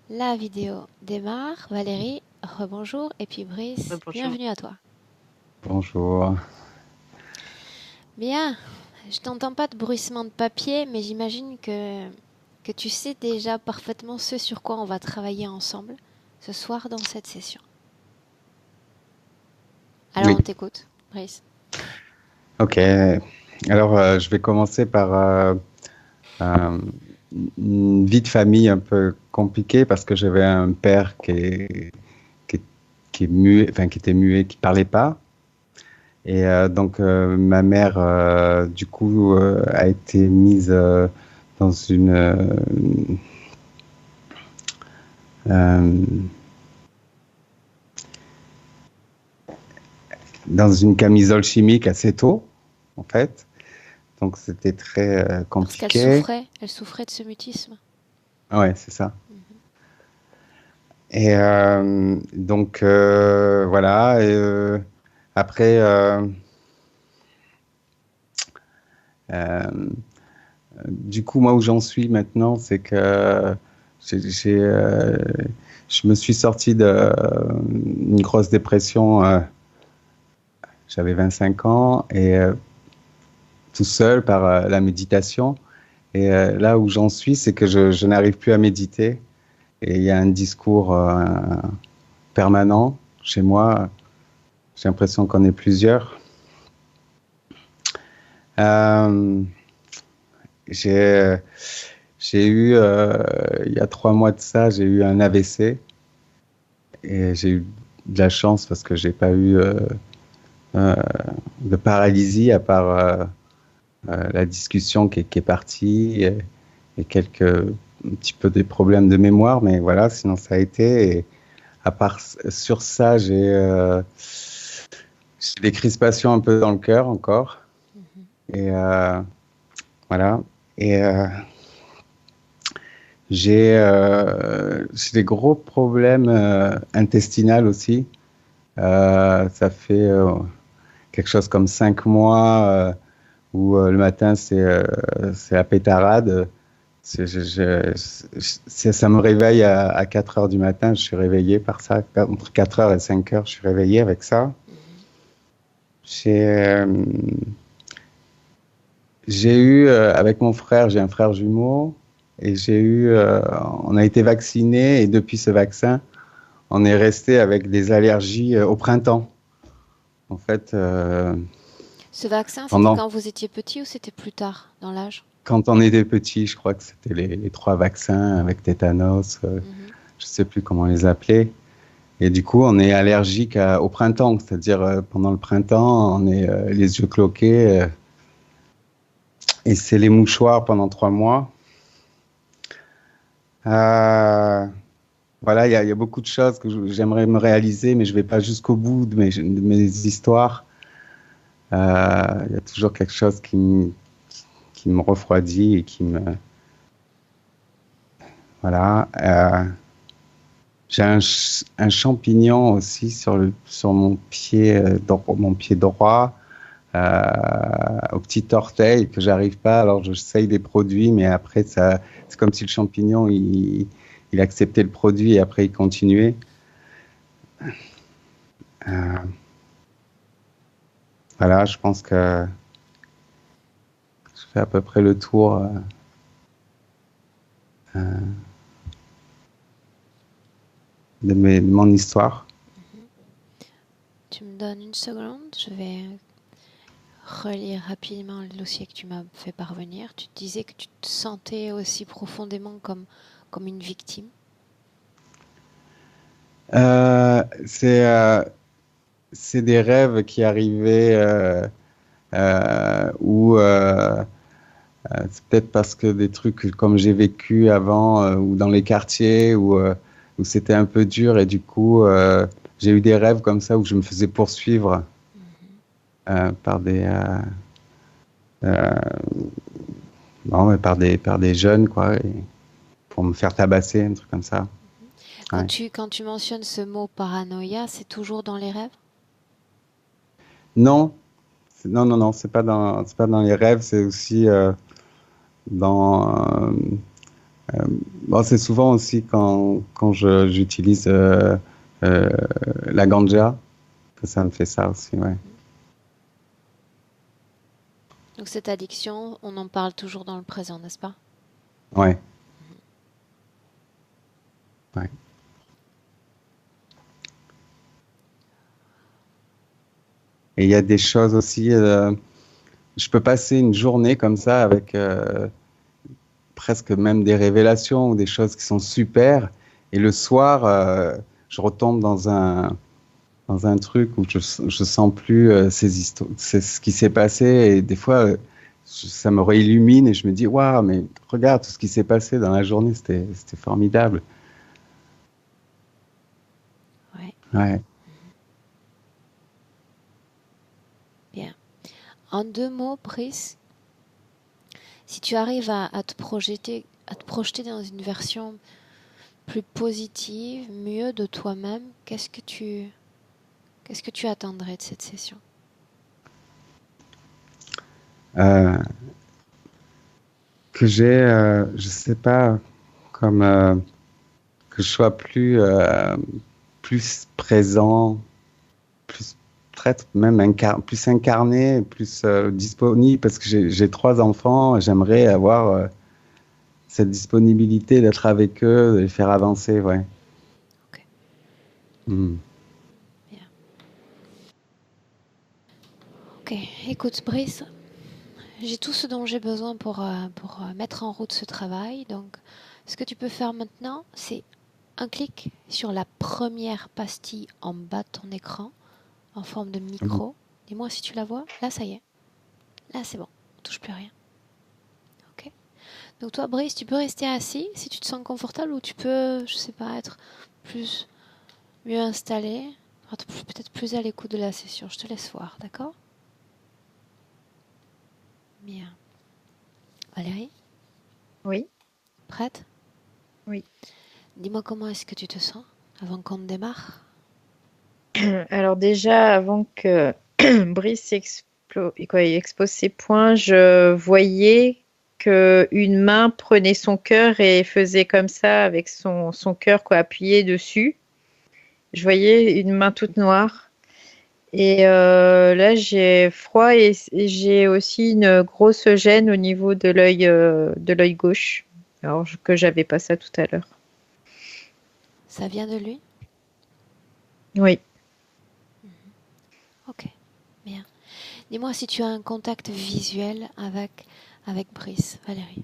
La vidéo démarre. Valérie, rebonjour. Et puis Brice, Bonjour. bienvenue à toi. Bonjour. Bien, je t'entends pas de bruissement de papier, mais j'imagine que tu sais déjà parfaitement ce sur quoi on va travailler ensemble ce soir dans cette session. Alors Oui, on t'écoute, Brice. ok. Alors, je vais commencer par euh, une vie de famille un peu compliquée parce que j'avais un père qui, qui est muet, enfin, qui était muet, qui parlait pas. Et donc, ma mère, du coup, a été mise dans euh, dans une camisole chimique assez tôt, en fait. Donc, c'était très Parce qu'elle compliqué. souffrait, elle souffrait de ce mutisme. Ouais, c'est ça. Mhm. Et donc voilà. Et, après, euh, du coup, moi où j'en suis maintenant, c'est que j'ai, j'ai, euh, je me suis sorti d'une grosse dépression. J'avais 25 ans et tout seul par la méditation. Et là où j'en suis, c'est que je n'arrive plus à méditer. Et il y a un discours permanent chez moi. J'ai l'impression qu'on est plusieurs. Euh, j'ai j'ai eu, il y a 3 mois de ça, j'ai eu un AVC et j'ai eu de la chance parce que j'ai pas eu euh, de paralysie à part la discussion qui est partie et quelques un petit peu des problèmes de mémoire, mais voilà, sinon ça a été. Et à part sur ça, j'ai des crispations un peu dans le cœur encore. Mhm. Et voilà. Et j'ai des gros problèmes intestinaux aussi. Ça fait quelque chose comme 5 mois où le matin c'est la pétarade. Ça me réveille à 4 heures du matin. Je suis réveillé par ça. Entre 4 heures et 5 heures, je suis réveillé avec ça. Mhm. J'ai euh, j'ai eu avec mon frère, j'ai un frère jumeau et on a été vacciné et depuis ce vaccin, on est resté avec des allergies au printemps. En fait, Ce vaccin, c'était pendant quand vous étiez petit ou c'était plus tard dans l'âge? quand on était petit, je crois que c'était les 3 vaccins avec tétanos, Mhm. je sais plus comment les appeler. Et du coup, on est allergique au printemps, c'est-à-dire pendant le printemps, on est les yeux cloqués et c'est les mouchoirs pendant 3 mois. Euh, voilà, il y a beaucoup de choses que j'aimerais me réaliser, mais je vais pas jusqu'au bout de mes histoires. Il y a toujours quelque chose qui me refroidit et qui me voilà. J'ai un champignon aussi sur mon pied, mon pied droit, au petit orteil que j'arrive pas. Alors j'essaye des produits, mais après c'est comme si le champignon il acceptait le produit et après il continuait. Euh, voilà, je pense que je fais à peu près le tour de mon histoire. Mhm. Tu me donnes une seconde, je vais relire rapidement le dossier que tu m'as fait parvenir. Tu te disais que tu te sentais aussi profondément comme une victime. Euh, c'est euh, c'est des rêves qui arrivaient où c'est peut-être parce que des trucs comme j'ai vécu avant ou dans les quartiers où c'était un peu dur et du coup j'ai eu des rêves comme ça où je me faisais poursuivre Mhm. par euh, non, mais par des jeunes quoi pour me faire tabasser un truc comme ça. Ouais. Quand tu mentionnes ce mot paranoïa, c'est toujours dans les rêves? Non, non, c'est pas dans les rêves, c'est aussi dans Bon, c'est souvent aussi quand j'utilise euh, la ganja que ça me fait ça aussi, ouais. Mhm. Donc cette addiction, on en parle toujours dans le présent, n'est-ce pas? Ouais, Mhm. ouais. Et il y a des choses aussi, je peux passer une journée comme ça avec presque même des révélations ou des choses qui sont super, et le soir, je retombe dans un truc où je sens plus ces histoires, c'est ce qui s'est passé, et des fois, ça me réillumine et je me dis, waouh, mais regarde tout ce qui s'est passé dans la journée, c'était formidable. Ouais, Ouais. bien. En deux mots, Brice, si tu arrives à te projeter dans une version plus positive, mieux de toi-même, qu'est-ce que tu attendrais de cette session? Euh, que j'ai, je sais pas, comme que je sois plus présent, plus peut-être même plus incarné, plus disponible, parce que j'ai trois enfants, j'aimerais avoir cette disponibilité d'être avec eux, de les faire avancer, ouais. Ok, Hmm. bien. Ok, écoute, Brice, j'ai tout ce dont j'ai besoin pour mettre en route ce travail. Donc, ce que tu peux faire maintenant, c'est un clic sur la première pastille en bas de ton écran, en forme de micro. Dis-moi si tu la vois. Là, ça y est. Là, c'est bon. On touche plus à rien. Ok. Donc toi, Brice, tu peux rester assis si tu te sens confortable ou tu peux, je sais pas, être plus mieux installé, être peut-être plus à l'écoute de la session. Je te laisse voir, d'accord? Bien. Valérie, Oui, prête? oui. Dis-moi comment est-ce que tu te sens avant qu'on démarre? Alors déjà, avant que Brice expose ses points, je voyais que une main prenait son cœur et faisait comme ça avec son cœur quoi, appuyé dessus. Je voyais une main toute noire. Et là, j'ai froid et j'ai aussi une grosse gêne au niveau de l'œil gauche. Alors que j'avais pas ça tout à l'heure. Ça vient de lui? Oui. Ok, bien. Dis-moi si tu as un contact visuel avec Brice, Valérie.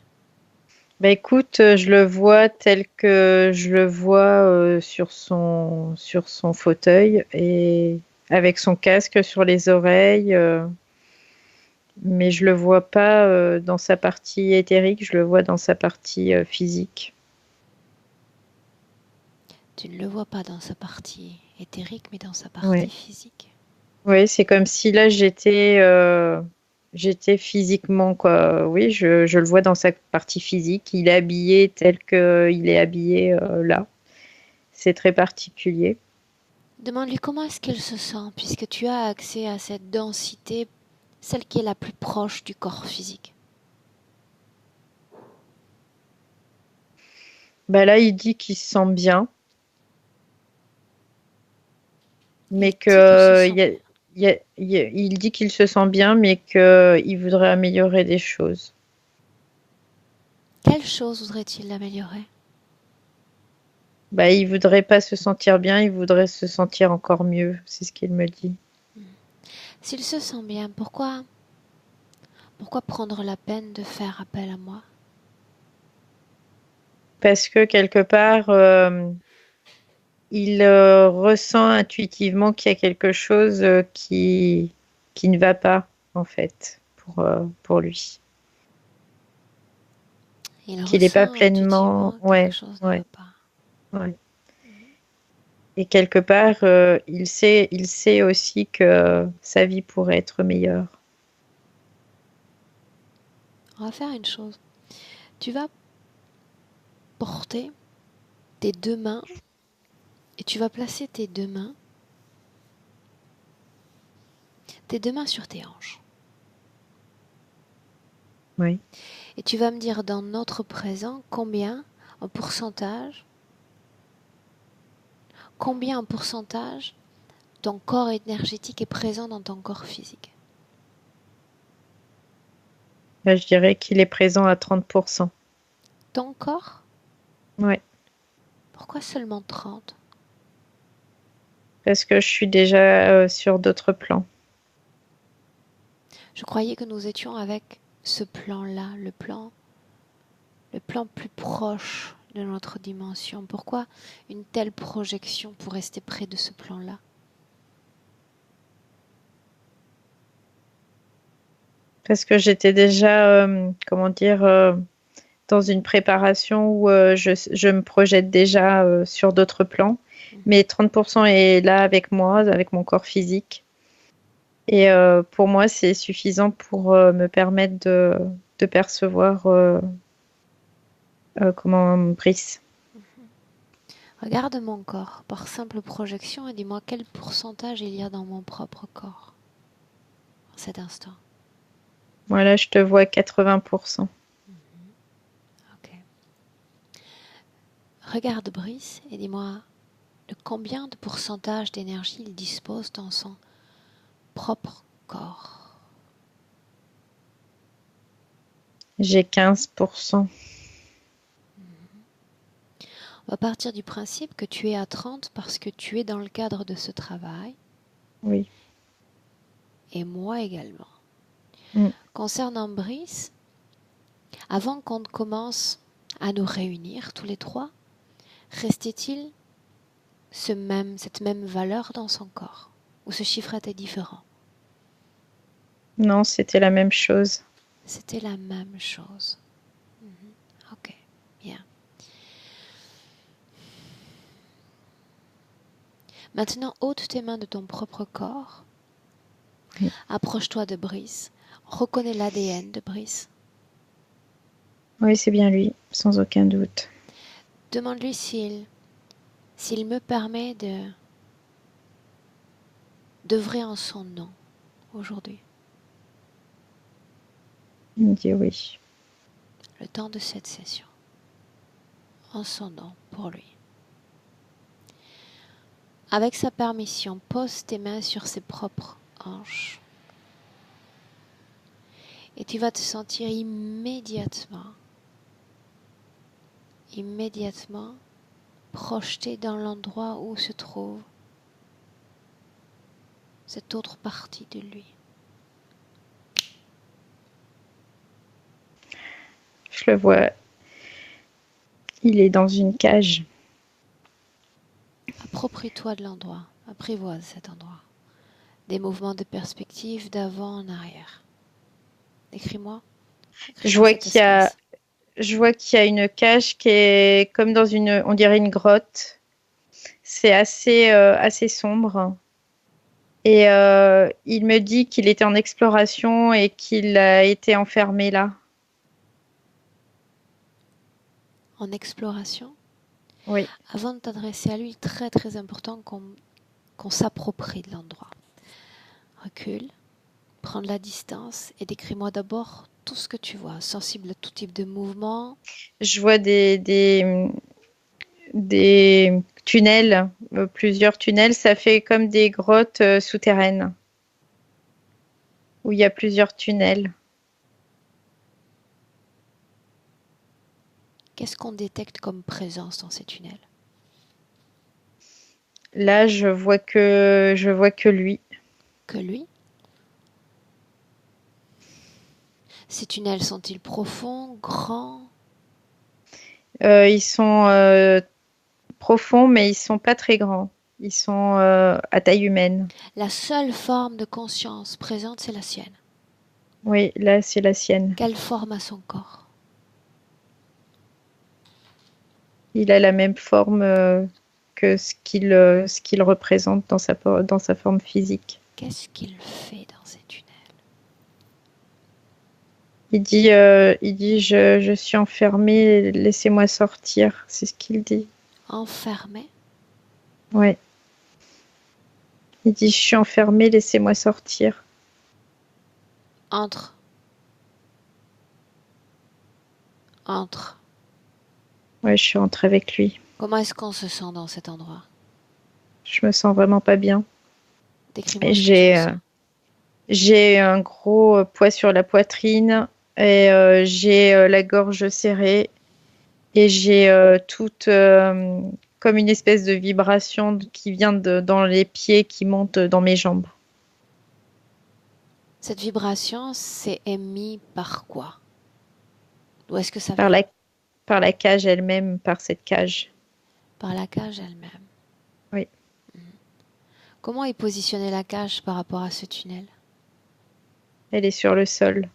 Bah écoute, je le vois tel que je le vois sur son fauteuil et avec son casque sur les oreilles, mais je le vois pas dans sa partie éthérique, je le vois dans sa partie physique. Tu ne le vois pas dans sa partie éthérique, mais dans sa partie Ouais. physique. Oui, c'est comme si là j'étais physiquement quoi. Oui, je le vois dans sa partie physique. Il est habillé tel que il est habillé là. C'est très particulier. Demande-lui comment est-ce qu'elle se sent, puisque tu as accès à cette densité, celle qui est la plus proche du corps physique. Bah là, il dit qu'il se sent bien, Il mais dit qu'il se que sent bien. il dit qu'il se sent bien, mais qu'il voudrait améliorer des choses. Quelle chose voudrait-il améliorer? Bah, il voudrait pas se sentir bien, il voudrait se sentir encore mieux, c'est ce qu'il me dit. S'il se sent bien, pourquoi prendre la peine de faire appel à moi? Parce que quelque part, il ressent intuitivement qu'il y a quelque chose qui ne va pas, en fait, pour lui. Il Qu'il n'est pas ressent pleinement. intuitivement que quelque Ouais, chose ne va ouais, pas. ouais. Et quelque part, il sait aussi que sa vie pourrait être meilleure. On va faire une chose. Tu vas porter tes deux mains et tu vas placer tes deux mains sur tes hanches. Oui. Et tu vas me dire dans notre présent combien En pourcentage, combien en pourcentage ton corps énergétique est présent dans ton corps physique? Là, je dirais qu'il est présent à 30%. Ton corps? Ouais, Pourquoi seulement 30? parce que je suis déjà sur d'autres plans. Je croyais que nous étions avec ce plan-là, le plan plus proche de notre dimension. Pourquoi une telle projection pour rester près de ce plan-là? Parce que j'étais déjà, comment dire, dans une préparation où je me projette déjà sur d'autres plans. Mais 30% est là avec moi, avec mon corps physique. Et pour moi, c'est suffisant pour me permettre de percevoir comment Brice. Regarde mon corps par simple projection et dis-moi quel pourcentage il y a dans mon propre corps en cet instant. Voilà, je te vois 80%. Ok. Regarde Brice et dis-moi de combien de pourcentage d'énergie il dispose dans son propre corps. J'ai 15%. On va partir du principe que tu es à 30 parce que tu es dans le cadre de ce travail Oui. et moi également. Mm. Concernant Brice, avant qu'on commence à nous réunir tous les trois, restait-il cette même valeur dans son corps ou ce chiffre était différent? Non, c'était la même chose. C'était la même chose. Ok, bien. Maintenant, ôte tes mains de ton propre corps. Oui. Approche-toi de Brice. Reconnais l'ADN de Brice. Oui, c'est bien lui, sans aucun doute. Demande-lui s'il me permet d'œuvrer en son nom aujourd'hui, Il me dit oui. le temps de cette session, en son nom pour lui. Avec sa permission, pose tes mains sur ses propres hanches et tu vas te sentir immédiatement projeté dans l'endroit où se trouve cette autre partie de lui. Je le vois. Il est dans une cage. Approprie-toi de l'endroit, apprivoise cet endroit. Des mouvements de perspective d'avant en arrière. Décris-moi. Je vois qu'il y a une cage qui est comme dans on dirait une grotte. C'est assez sombre. Et il me dit qu'il était en exploration et qu'il a été enfermé là. En exploration. Oui. Avant de t'adresser à lui, très très important qu'on s'approprie de l'endroit. Recule, prends de la distance et décris-moi d'abord tout ce que tu vois, sensible à tout type de mouvement. Je vois des tunnels, plusieurs tunnels. Ça fait comme des grottes souterraines où il y a plusieurs tunnels. Qu'est-ce qu'on détecte comme présence dans ces tunnels? Là, je vois que lui. Que lui? Ces tunnels sont-ils profonds, grands? Ils sont profonds, mais ils sont pas très grands. Ils sont à taille humaine. La seule forme de conscience présente, c'est la sienne. Oui, là, c'est la sienne. Quelle forme a son corps? Il a la même forme que ce qu'il représente dans sa forme physique. Qu'est-ce qu'il fait dans ces tunnels? Il dit je suis enfermé, laissez-moi sortir. C'est ce qu'il dit. Enfermé? Ouais. Il dit je suis enfermé, laissez-moi sortir. Entre. Ouais, je suis rentrée avec lui. Comment est-ce qu'on se sent dans cet endroit? Je me sens vraiment pas bien. Décris-moi Et ce que tu J'ai ressens. j'ai un gros poids sur la poitrine et j'ai la gorge serrée et j'ai toute comme une espèce de vibration qui vient dans les pieds qui monte dans mes jambes. Cette vibration, c'est émis par quoi? D'où est-ce que ça Par vient? la, par la cage elle-même, par cette cage. Par la cage elle-même. Oui, Comment est positionnée la cage par rapport à ce tunnel? elle est sur le sol.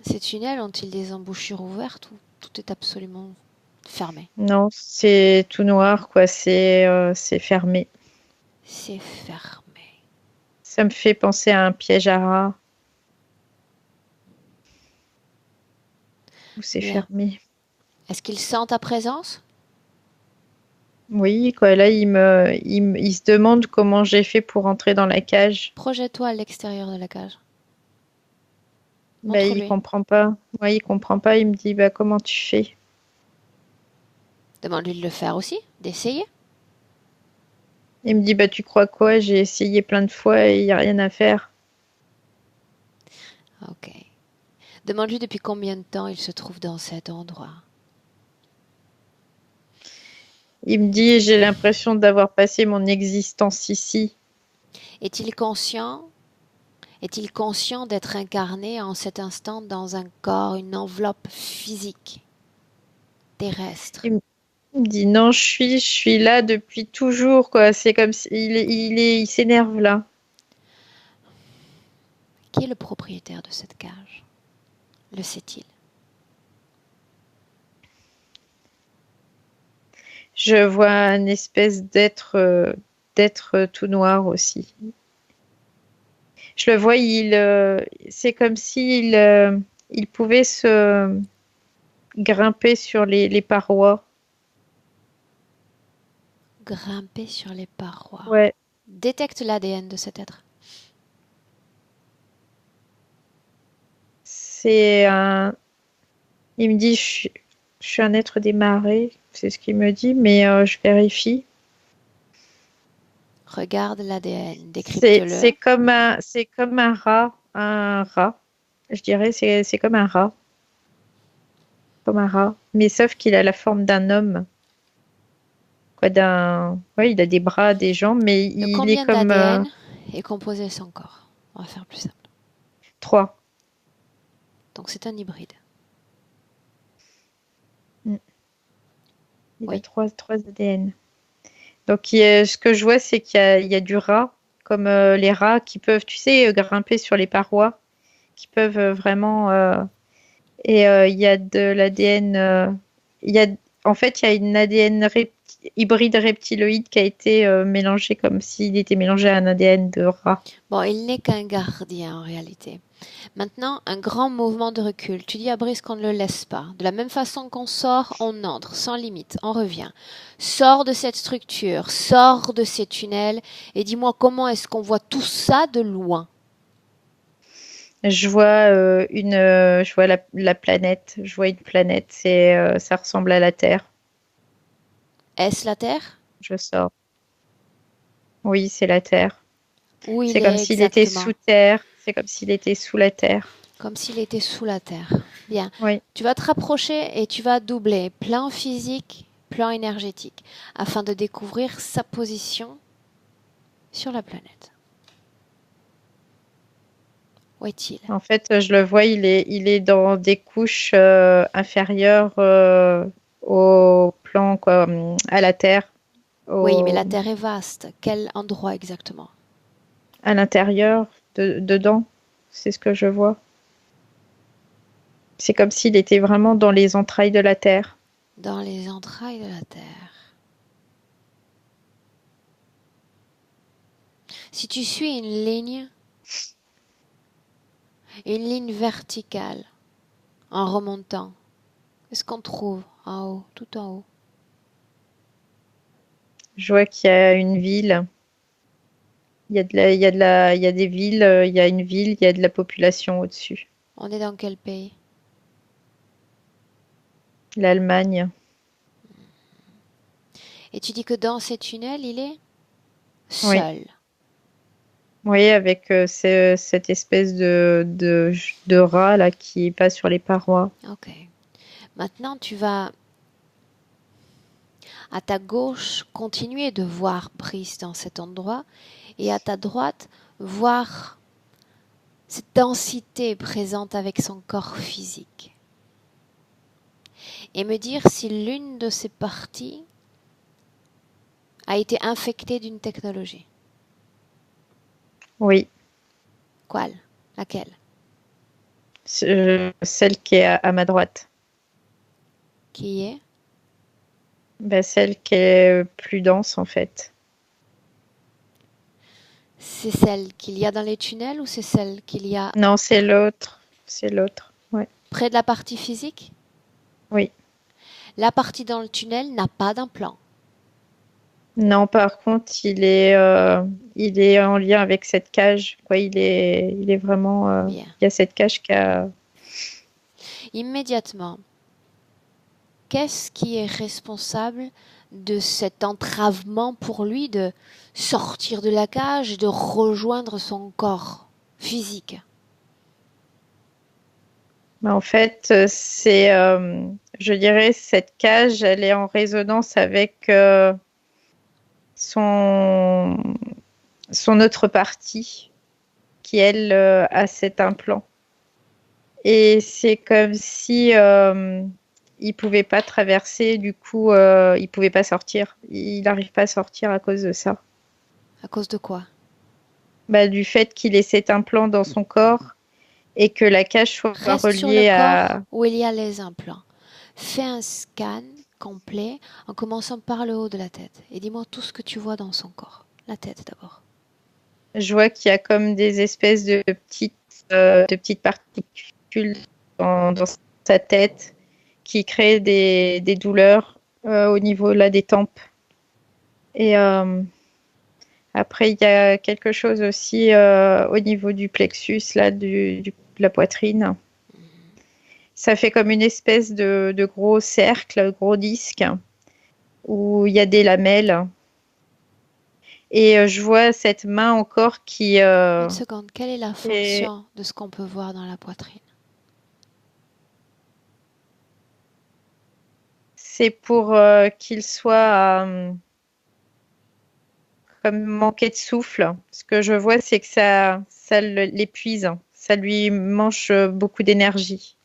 Ces tunnels ont-ils des embouchures ouvertes ou tout est absolument fermé? Non, c'est tout noir, quoi. C'est fermé. C'est fermé. Ça me fait penser à un piège à rats où c'est Bien. fermé. Est-ce qu'ils sentent ta présence? Oui, quoi. Là, il se demande comment j'ai fait pour entrer dans la cage. Projette-toi à l'extérieur de la cage. Bah, il Montre-lui. comprend pas. Ouais, il comprend pas. Il me dit, bah, comment tu fais? Demande-lui de le faire aussi, d'essayer. Il me dit, bah, tu crois quoi? J'ai essayé plein de fois et il y a rien à faire. Ok. Demande-lui depuis combien de temps il se trouve dans cet endroit. Il me dit, j'ai l'impression d'avoir passé mon existence ici. Est-il conscient? Est-il conscient d'être incarné en cet instant dans un corps, une enveloppe physique, terrestre? Il me dit, non, je suis là depuis toujours, quoi. C'est comme si, il s'énerve là. Qui est le propriétaire de cette cage? Le sait-il? Je vois une espèce d'être tout noir aussi. Je le vois, c'est comme s'il il pouvait se grimper sur les parois. Grimper sur les parois. Ouais, Détecte l'ADN de cet être. c'est un. Il me dit, je suis un être des marais, c'est ce qu'il me dit, mais je vérifie. Regarde l'ADN, décrypte-le. C'est comme un rat. Je dirais, c'est comme un rat, mais sauf qu'il a la forme d'un homme, quoi, ouais, il a des bras, des jambes, mais De il est combien comme d'ADN est composé son corps? On va faire plus simple. trois. Donc c'est un hybride. Mm. Il a Oui. trois ADN. Donc, ce que je vois, c'est il y a du rat, comme les rats qui peuvent, tu sais, grimper sur les parois, qui peuvent vraiment. Et il y a de l'ADN. Il y a, en fait, il y a une ADN hybride reptiloïde qui a été mélangé comme s'il était mélangé à un ADN de rat. Bon, il n'est qu'un gardien en réalité. Maintenant, un grand mouvement de recul. Tu dis à Brice qu'on ne le laisse pas. De la même façon qu'on sort, on entre, sans limite, on revient. Sors de cette structure, sors de ces tunnels et dis-moi comment est-ce qu'on voit tout ça de loin. Je vois la planète. Je vois une planète. Ça ressemble à la Terre. Est-ce la Terre? Je sors. Oui, c'est la Terre. Où il C'est comme est s'il était exactement? sous terre. C'est comme s'il était sous la terre. Comme s'il était sous la Terre. Bien. Oui. Tu vas te rapprocher et tu vas doubler plan physique, plan énergétique, afin de découvrir sa position sur la planète. Où est-il? En fait, je le vois, il est dans des couches inférieures au plan, quoi, à la terre, Oui, mais la au, Terre est vaste. Quel endroit exactement? à l'intérieur, dedans. C'est ce que je vois. C'est comme s'il était vraiment dans les entrailles de la terre. Dans les entrailles de la Terre. Si tu suis une ligne verticale, en remontant, qu'est-ce qu'on trouve en haut, tout en haut? Je vois qu'il y a une ville. Il y a des villes, il y a une ville, il y a de la population au-dessus. On est dans quel pays? L'Allemagne. Et tu dis que dans ces tunnels, il est Oui. seul. Oui, avec cette espèce de rat là qui passe sur les parois. Ok. Maintenant, tu vas à ta gauche continuer de voir Brice dans cet endroit et à ta droite voir cette densité présente avec son corps physique. Et me dire si l'une de ces parties a été infectée d'une technologie. Oui, Quelle? Laquelle? celle qui est à ma droite. Qui est? Ben, celle qui est plus dense en fait. C'est celle qu'il y a dans les tunnels ou c'est celle qu'il y a Non, c'est l'autre. C'est l'autre. Ouais. près de la partie physique? Oui. La partie dans le tunnel n'a pas d'implant. Non, par contre, il est en lien avec cette cage. Quoi, il est vraiment. Bien. Il y a cette cage qui a. Immédiatement, qu'est-ce qui est responsable de cet entravement pour lui de sortir de la cage et de rejoindre son corps physique? Mais en fait, je dirais, cette cage, elle est en résonance avec son, son autre partie qui, elle, a cet implant. Et c'est comme si il pouvait pas traverser, du coup, il pouvait pas sortir. Il n'arrive pas à sortir à cause de ça. À cause de quoi? Bah, du fait qu'il ait cet implant dans son corps et que la cage soit Reste sur le reliée corps à. où il y a les implants. Fais un scan complet en commençant par le haut de la tête et dis-moi tout ce que tu vois dans son corps. La tête d'abord. Je vois qu'il y a comme des espèces de petites particules dans sa tête qui créent des douleurs au niveau là des tempes. Et après, il y a quelque chose aussi au niveau du plexus là de la poitrine. Ça fait comme une espèce de gros cercle, gros disque où il y a des lamelles. Et je vois cette main encore qui Une seconde, quelle est la est. fonction de ce qu'on peut voir dans la poitrine? C'est pour qu'il soit comme manqué de souffle. Ce que je vois, c'est que ça l'épuise. Ça lui mange beaucoup d'énergie.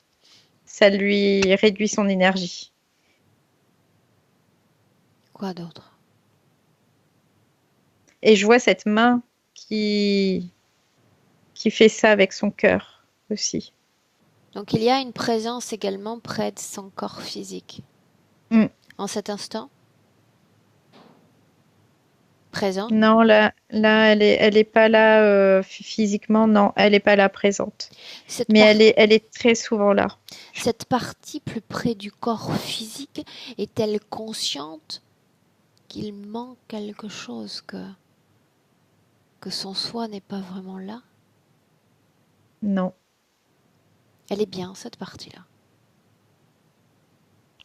Ça lui réduit son énergie. Quoi d'autre? Et je vois cette main qui fait ça avec son cœur aussi. Donc il y a une présence également près de son corps physique. Mm. En cet instant? Présent? Non, là, elle est pas là physiquement. Non, elle est pas là présente. Cette, Mais par- elle est très souvent là. cette partie plus près du corps physique est-elle consciente qu'il manque quelque chose, que son soi n'est pas vraiment là? Non, Elle est bien, cette partie-là.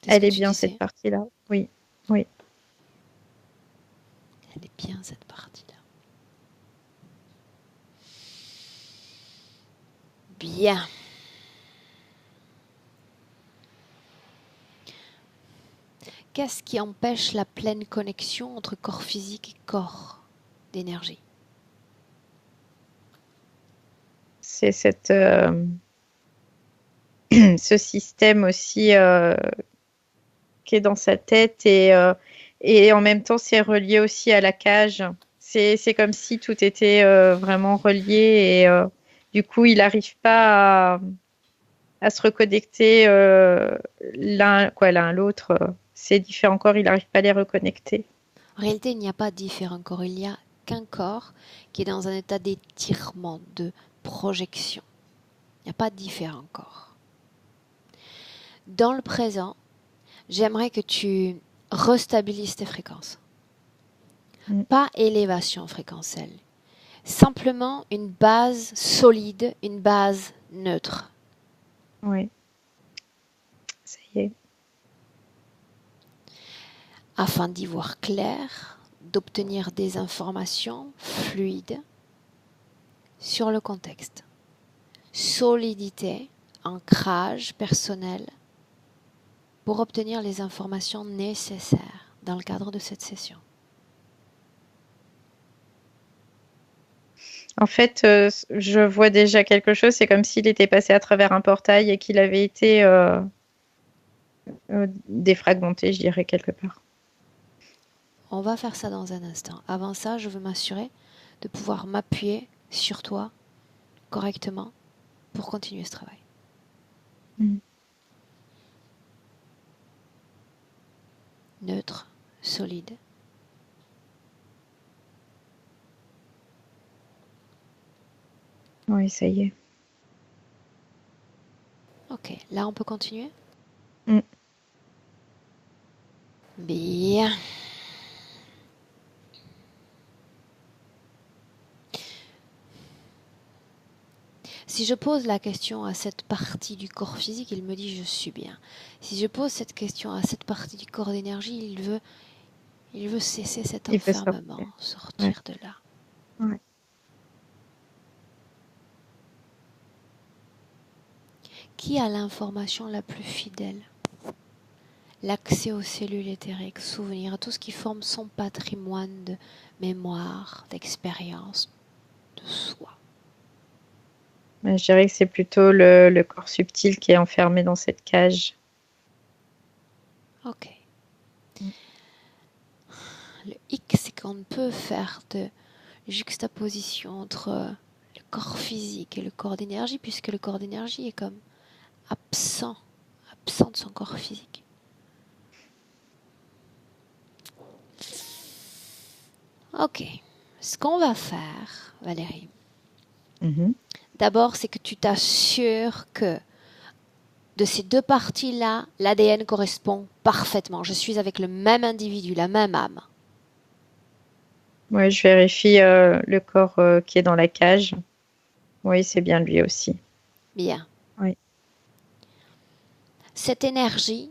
C'est ce elle que est tu bien disais. cette partie-là. Oui, oui. Elle est bien, cette partie-là. Bien. Qu'est-ce qui empêche la pleine connexion entre corps physique et corps d'énergie? C'est ce système aussi qui est dans sa tête et en même temps c'est relié aussi à la cage. C'est comme si tout était vraiment relié et du coup il n'arrive pas à se reconnecter l'un à l'autre. C'est différent encore, il n'arrive pas à les reconnecter. En réalité, il n'y a pas différent corps, il n'y a qu'un corps qui est dans un état d'étirement, de projection. Il n'y a pas différent corps. Dans le présent, j'aimerais que tu restabilises tes fréquences. Pas élévation fréquentielle, simplement une base solide, une base neutre. Oui, ça y est. afin d'y voir clair, d'obtenir des informations fluides sur le contexte. Solidité, ancrage personnel pour obtenir les informations nécessaires dans le cadre de cette session. En fait, je vois déjà quelque chose. C'est comme s'il était passé à travers un portail et qu'il avait été défragmenté, je dirais, quelque part. On va faire ça dans un instant. Avant ça, je veux m'assurer de pouvoir m'appuyer sur toi correctement pour continuer ce travail. Neutre, solide. Oui, ça y est. Ok, là on peut continuer? Mm. Bien. Si je pose la question à cette partie du corps physique, il me dit je suis bien. Si je pose cette question à cette partie du corps d'énergie, il veut cesser cet Il veut enfermement, sortir de là. Ouais. Qui a l'information la plus fidèle? L'accès aux cellules éthériques, souvenirs, à tout ce qui forme son patrimoine de mémoire, d'expérience, de soi. Je dirais que c'est plutôt le corps subtil qui est enfermé dans cette cage. Ok. Le hic, c'est qu'on ne peut faire de juxtaposition entre le corps physique et le corps d'énergie, puisque le corps d'énergie est comme absent de son corps physique. Ok. Ce qu'on va faire, Valérie, d'abord, c'est que tu t'assures que de ces deux parties-là, l'ADN correspond parfaitement. Je suis avec le même individu, la même âme. Oui, je vérifie le corps qui est dans la cage. Oui, c'est bien lui aussi. Bien. Oui. Cette énergie,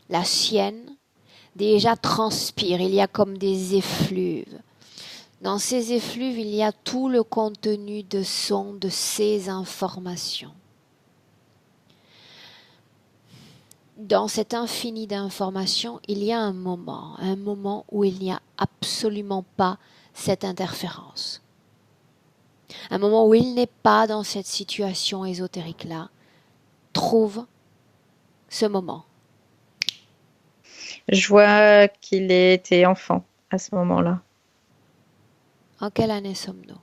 la sienne, déjà transpire. Il y a comme des effluves. Dans ces effluves, il y a tout le contenu de ces informations. Dans cet infini d'informations, il y a un moment où il n'y a absolument pas cette interférence. Un moment où il n'est pas dans cette situation ésotérique-là. Trouve ce moment. Je vois qu'il était enfant à ce moment-là. En quelle année sommes-nous?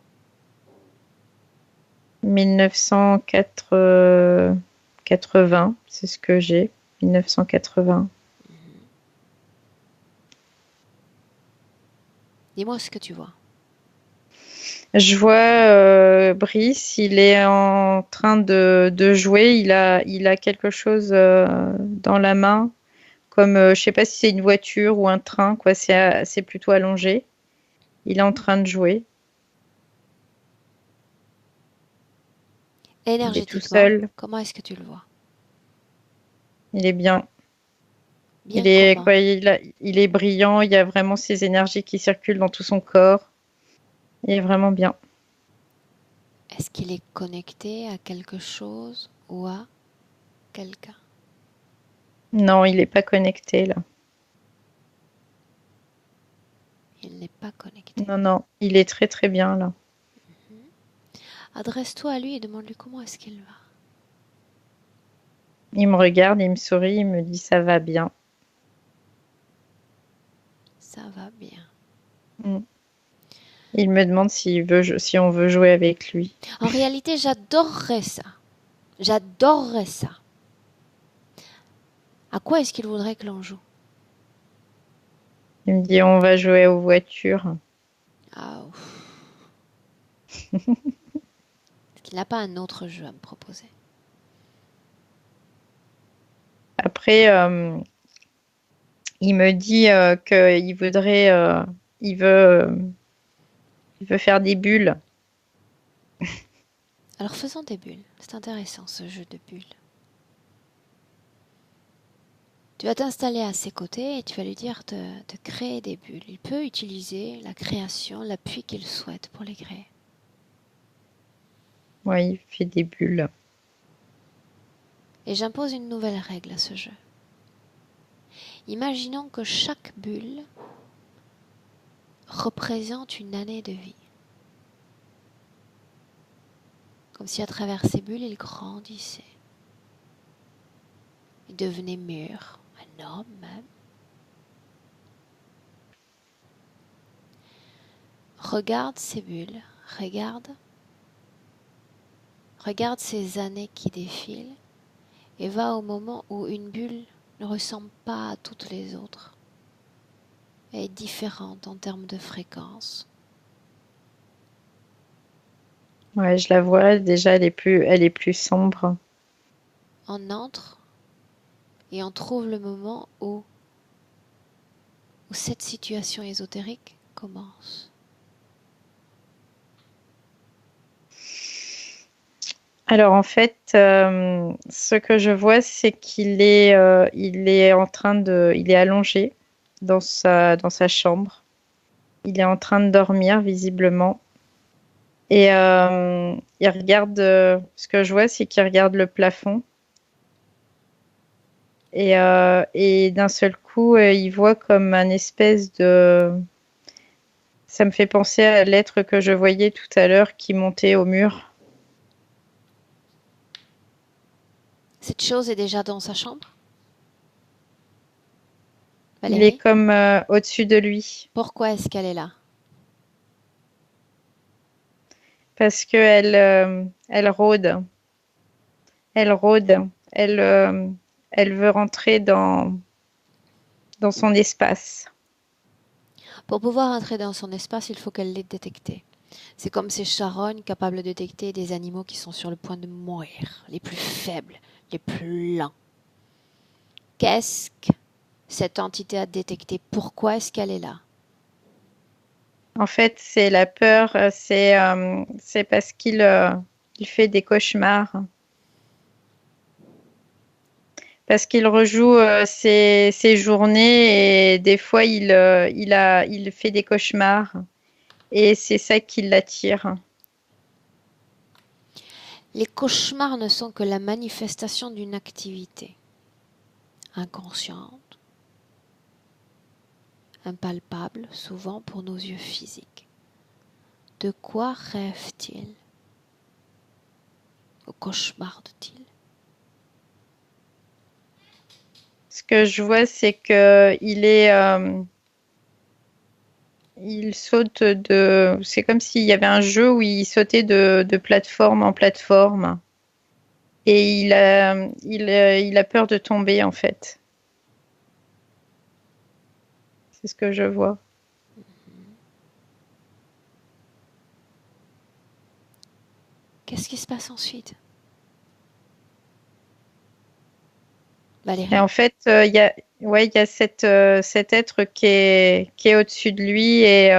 1980, c'est ce que j'ai. 1980. Dis-moi ce que tu vois. Je vois Brice, il est en train de jouer. Il a quelque chose dans la main, comme je sais pas si c'est une voiture ou un train, quoi. C'est plutôt allongé. Il est en train de jouer. Il est tout Énergétiquement, seul. comment est-ce que tu le vois? Il est bien. Bien comment? Il est brillant. Il y a vraiment ces énergies qui circulent dans tout son corps. Il est vraiment bien. Est-ce qu'il est connecté à quelque chose ou à quelqu'un? Non, il n'est pas connecté là. Il n'est pas connecté. Non, non, il est très très bien là. Adresse-toi à lui et demande-lui comment est-ce qu'il va. Il me regarde, il me sourit, il me dit ça va bien. Ça va bien. Il me demande si on veut jouer avec lui. En réalité, j'adorerais ça. J'adorerais ça. À quoi est-ce qu'il voudrait que l'on joue? Il me dit on va jouer aux voitures. Ah, est-ce qu'il n'a pas un autre jeu à me proposer? Après, il me dit qu'il voudrait, il veut faire des bulles. Alors faisons des bulles. C'est intéressant ce jeu de bulles. Tu vas t'installer à ses côtés et tu vas lui dire de créer des bulles. Il peut utiliser la création, l'appui qu'il souhaite pour les créer. Ouais, il fait des bulles. Et j'impose une nouvelle règle à ce jeu. Imaginons que chaque bulle représente une année de vie. Comme si à travers ces bulles, il grandissait. Il devenait mûr, un homme même. Regarde ces bulles, regarde ces années qui défilent et va au moment où une bulle ne ressemble pas à toutes les autres. Elle est différente en termes de fréquence. Ouais, je la vois déjà, elle est plus sombre. On entre et on trouve le moment où cette situation ésotérique commence. Alors en fait, ce que je vois, c'est il est il est allongé dans sa chambre. Il est en train de dormir visiblement. Et il regarde, ce que je vois, c'est qu'il regarde le plafond. Et d'un seul coup, il voit comme un espèce de... Ça me fait penser à l'être que je voyais tout à l'heure qui montait au mur. Cette chose est déjà dans sa chambre? Il est Valérie, comme au-dessus de lui. pourquoi est-ce qu'elle est là? Parce qu'elle rôde. Elle rôde. Elle veut rentrer dans son espace. Pour pouvoir entrer dans son espace, il faut qu'elle l'ait détecté. C'est comme ces charognes capables de détecter des animaux qui sont sur le point de mourir, les plus faibles, les plus lents. Qu'est-ce que cette entité a détecté? Pourquoi est-ce qu'elle est là? En fait, c'est la peur, c'est parce il fait des cauchemars. Parce qu'il rejoue ses journées et des fois il fait des cauchemars. Et c'est ça qui l'attire. Les cauchemars ne sont que la manifestation d'une activité inconsciente, impalpable souvent pour nos yeux physiques. De quoi rêve-t-il? Ou cauchemarde-t-il? Ce que je vois, c'est que il saute de. C'est comme s'il y avait un jeu où il sautait de plateforme en plateforme. Et il a peur de tomber, en fait. C'est ce que je vois. Qu'est-ce qui se passe ensuite? Et Valérie? en fait, il y a cet être qui est au-dessus de lui et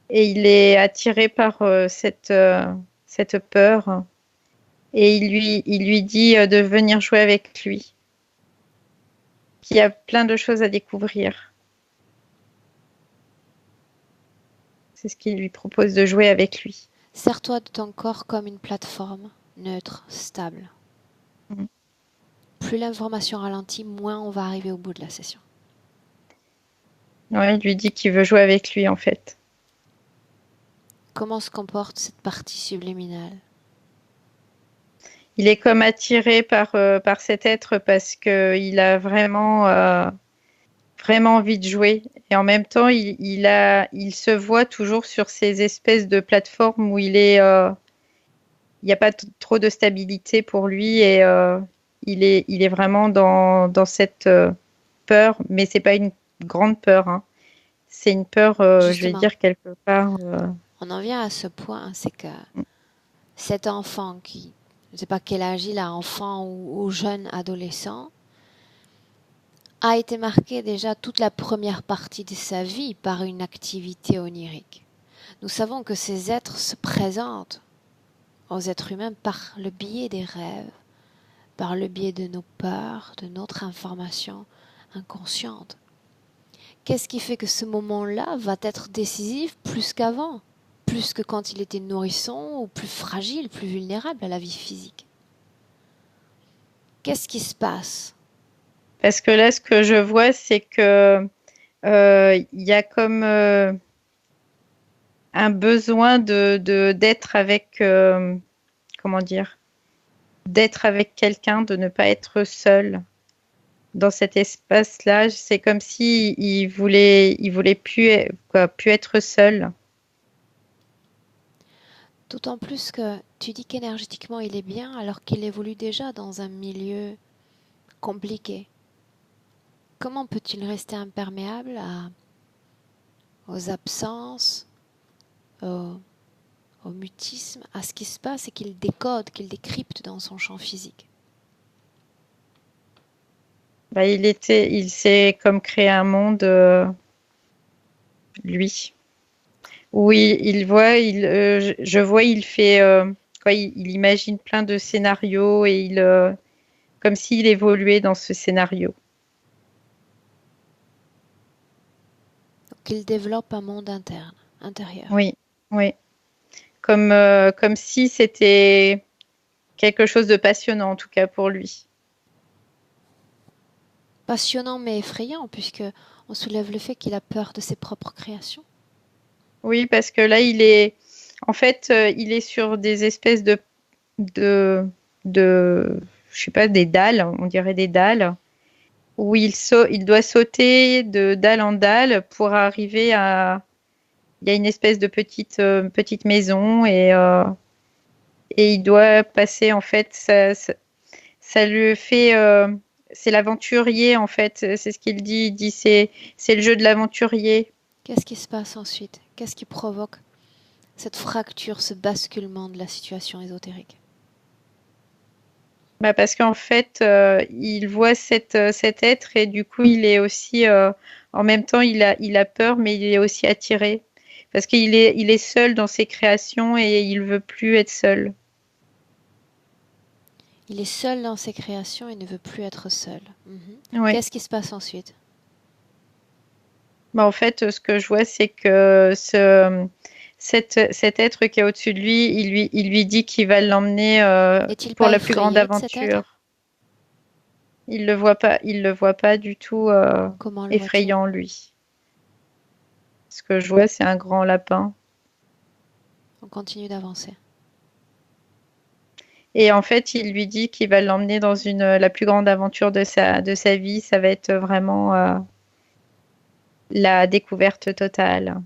il est attiré par cette peur. Et il lui dit de venir jouer avec lui. Qu'il y a plein de choses à découvrir. C'est ce qu'il lui propose de jouer avec lui. Sers-toi de ton corps comme une plateforme, neutre, stable. Mm. Plus l'information ralentit, moins on va arriver au bout de la session. Ouais, il lui dit qu'il veut jouer avec lui en fait. Comment se comporte cette partie subliminale? Il est comme attiré par cet être parce qu'il a vraiment envie de jouer. Et en même temps, il se voit toujours sur ces espèces de plateformes où il n'y a pas trop de stabilité pour lui et il est vraiment dans cette peur, mais c'est pas une grande peur, hein. C'est une peur, je vais Justement, dire quelque part. on en vient à ce point, c'est que cet enfant qui, je ne sais pas quel âge il a, enfant ou jeune adolescent, a été marqué déjà toute la première partie de sa vie par une activité onirique. Nous savons que ces êtres se présentent aux êtres humains par le biais des rêves, par le biais de nos peurs, de notre information inconsciente. Qu'est-ce qui fait que ce moment-là va être décisif plus qu'avant, plus que quand il était nourrisson ou plus fragile, plus vulnérable à la vie physique? Qu'est-ce qui se passe? Parce que là, ce que je vois, c'est que il y a comme un besoin d'être avec, comment dire, d'être avec quelqu'un, de ne pas être seul dans cet espace-là. C'est comme si il voulait plus être seul. D'autant plus que tu dis qu'énergétiquement il est bien alors qu'il évolue déjà dans un milieu compliqué. Comment peut-il rester imperméable aux absences, au, au mutisme, à ce qui se passe et qu'il décode, qu'il décrypte dans son champ physique? Bah, il s'est comme créé un monde, lui. Oui, je vois, il fait, il imagine plein de scénarios et comme s'il évoluait dans ce scénario. Donc il développe un monde intérieur. Oui, oui. Comme si c'était quelque chose de passionnant, en tout cas pour lui. Passionnant mais effrayant puisque on soulève le fait qu'il a peur de ses propres créations. Oui, parce que là, en fait, il est sur des espèces de, je sais pas, des dalles, on dirait des dalles, où il doit sauter de dalle en dalle pour arriver il y a une espèce de petite maison et il doit passer, en fait, ça le fait, c'est l'aventurier, en fait, c'est ce qu'il dit. Il dit c'est le jeu de l'aventurier. Qu'est-ce qui se passe ensuite? Qu'est-ce qui provoque cette fracture, ce basculement de la situation ésotérique? Bah parce qu'en fait, il voit cet être et du coup, il est aussi, en même temps, il a peur, mais il est aussi attiré. Parce il est seul dans ses créations et il veut plus être seul. Il est seul dans ses créations et ne veut plus être seul. Mhm. Ouais. Qu'est-ce qui se passe ensuite? Bah en fait, ce que je vois, c'est que cet être qui est au-dessus de lui, il lui dit qu'il va l'emmener N'est-il pour pas la plus grande effrayé de cet être? aventure. Il le voit pas du tout Comment le voit-il? effrayant, lui. Ce que je vois, c'est un grand lapin. On continue d'avancer. Et en fait, il lui dit qu'il va l'emmener dans la plus grande aventure de sa vie. Ça va être vraiment la découverte totale.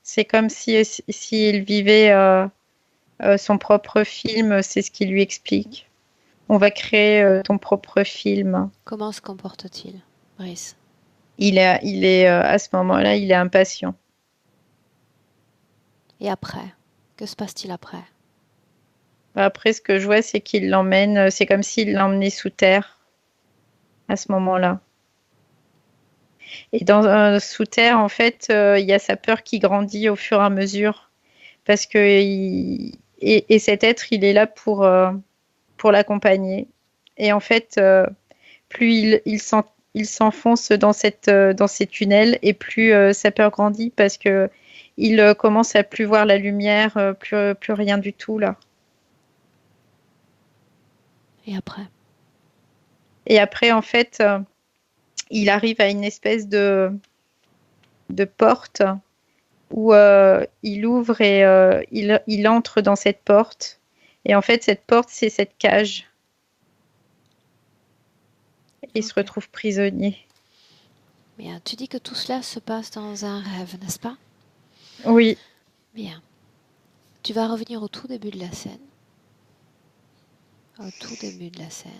C'est comme s'il vivait son propre film, c'est ce qu'il lui explique. On va créer ton propre film. Comment se comporte-t-il, Brice? Il est à ce moment-là, il est impatient. Et après? Que se passe-t-il après? Après, ce que je vois, c'est qu'il l'emmène, c'est comme s'il l'emmenait sous terre à ce moment-là. Et sous terre, en fait, il y a sa peur qui grandit au fur et à mesure. Parce que et cet être, il est là pour l'accompagner. Et en fait, plus il s'enfonce dans ces tunnels et plus sa peur grandit parce que il commence à plus voir la lumière, plus rien du tout là. Et après? Et après, en fait, il arrive à une espèce de porte où il ouvre et il entre dans cette porte. Et en fait, cette porte, c'est cette cage. Et il se Ok. retrouve prisonnier. Bien, tu dis que tout cela se passe dans un rêve, n'est-ce pas? Oui, Bien. Tu vas revenir au tout début de la scène. Au tout début de la scène.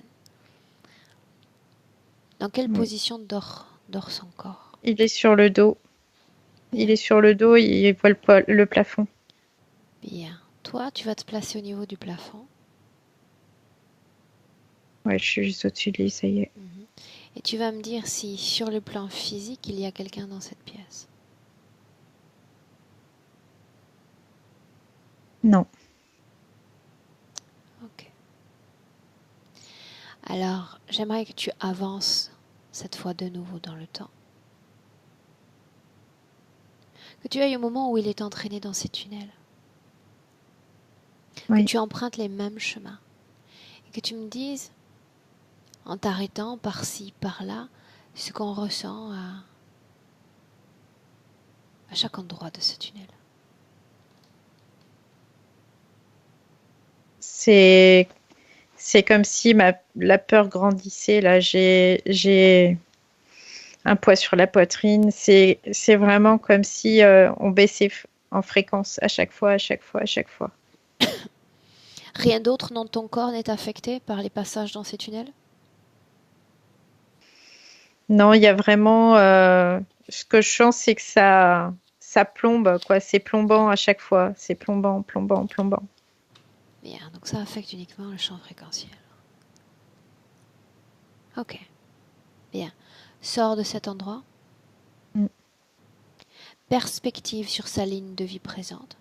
Dans quelle oui. position dort son corps? Il est sur le dos. Il Bien. est sur le dos et il voit le plafond. Bien. Toi, tu vas te placer au niveau du plafond. Ouais, je suis juste au-dessus de lui, ça y est. Mhm. Et tu vas me dire si, sur le plan physique, il y a quelqu'un dans cette pièce. Non. Ok. Alors, j'aimerais que tu avances cette fois de nouveau dans le temps. Que tu ailles au moment où il est entraîné dans ces tunnels. Que Oui. tu empruntes les mêmes chemins. Et que tu me dises, en t'arrêtant par-ci, par-là, ce qu'on ressent à chaque endroit de ce tunnel. C'est comme si la peur grandissait. Là, j'ai un poids sur la poitrine. C'est vraiment comme si on baissait en fréquence à chaque fois, à chaque fois, à chaque fois. Rien d'autre dans ton corps n'est affecté par les passages dans ces tunnels? Non, il y a vraiment. Ce que je sens, c'est que ça plombe, quoi. C'est plombant à chaque fois. C'est plombant, plombant, plombant. Bien, donc ça affecte uniquement le champ fréquentiel. Ok, bien. Sors de cet endroit. Mm. Perspective sur sa ligne de vie présente.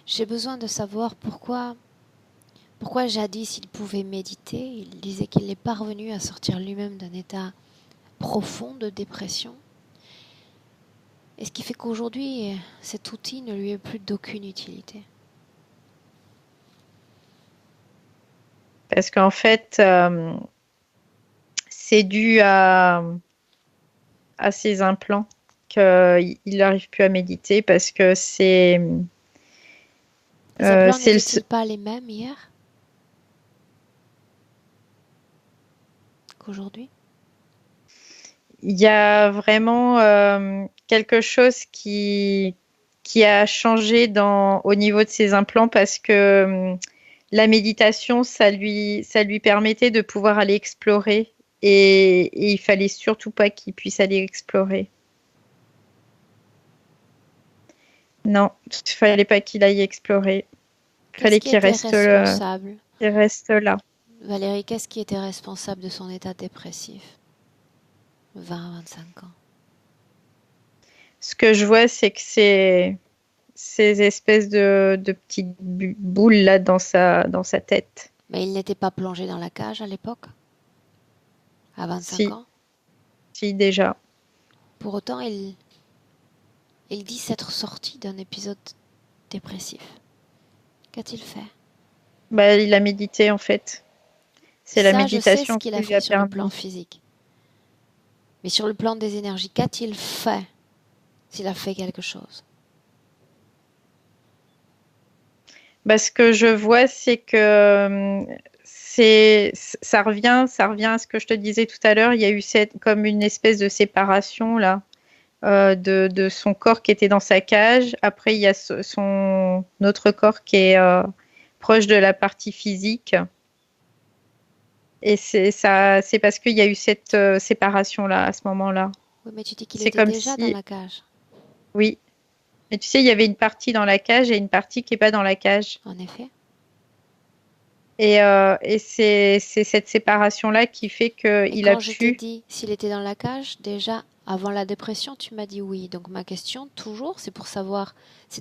J'ai besoin de savoir pourquoi jadis il pouvait méditer. Il disait qu'il est parvenu à sortir lui-même d'un état profond de dépression. Et ce qui fait qu'aujourd'hui, cet outil ne lui est plus d'aucune utilité. Parce qu'en fait, c'est dû à ses implants qu'il n'arrive plus à méditer parce que Les implants c'est n'étaient-ils pas les mêmes hier qu'aujourd'hui? il y a vraiment quelque chose qui a changé au niveau de ses implants parce que la méditation, ça lui permettait de pouvoir aller explorer et il fallait surtout pas qu'il puisse aller explorer. Non, il fallait pas qu'il aille explorer. Il Qu'est-ce fallait qui était responsable? qu'il reste là. Valérie, qu'est-ce qui était responsable de son état dépressif? 20-25 ans. Ce que je vois, c'est que c'est ces espèces de petites boules là dans sa tête. Mais il n'était pas plongé dans la cage à l'époque, à 25 Si, ans. si déjà. Pour autant, il dit s'être sorti d'un épisode dépressif. Qu'a-t-il fait? Bah, il a médité en fait. C'est la Ça, je sais ce méditation qu'il qui a lui fait a sur le plan permis. physique. Mais sur le plan des énergies, qu'a-t-il fait s'il a fait quelque chose? Bah, ce que je vois, c'est que ça revient à ce que je te disais tout à l'heure. Il y a eu comme une espèce de séparation là de son corps qui était dans sa cage. Après, il y a son autre corps qui est proche de la partie physique. Et c'est parce qu'il y a eu cette séparation-là à ce moment-là. Oui, mais tu dis qu'il C'est était comme déjà dans si, la cage. oui. Mais tu sais, il y avait une partie dans la cage et une partie qui est pas dans la cage. En effet. Et c'est cette séparation-là qui fait Mais qu'il a quand je t'ai pu. dit s'il était dans la cage, déjà avant la dépression, tu m'as dit oui. Donc ma question, toujours, c'est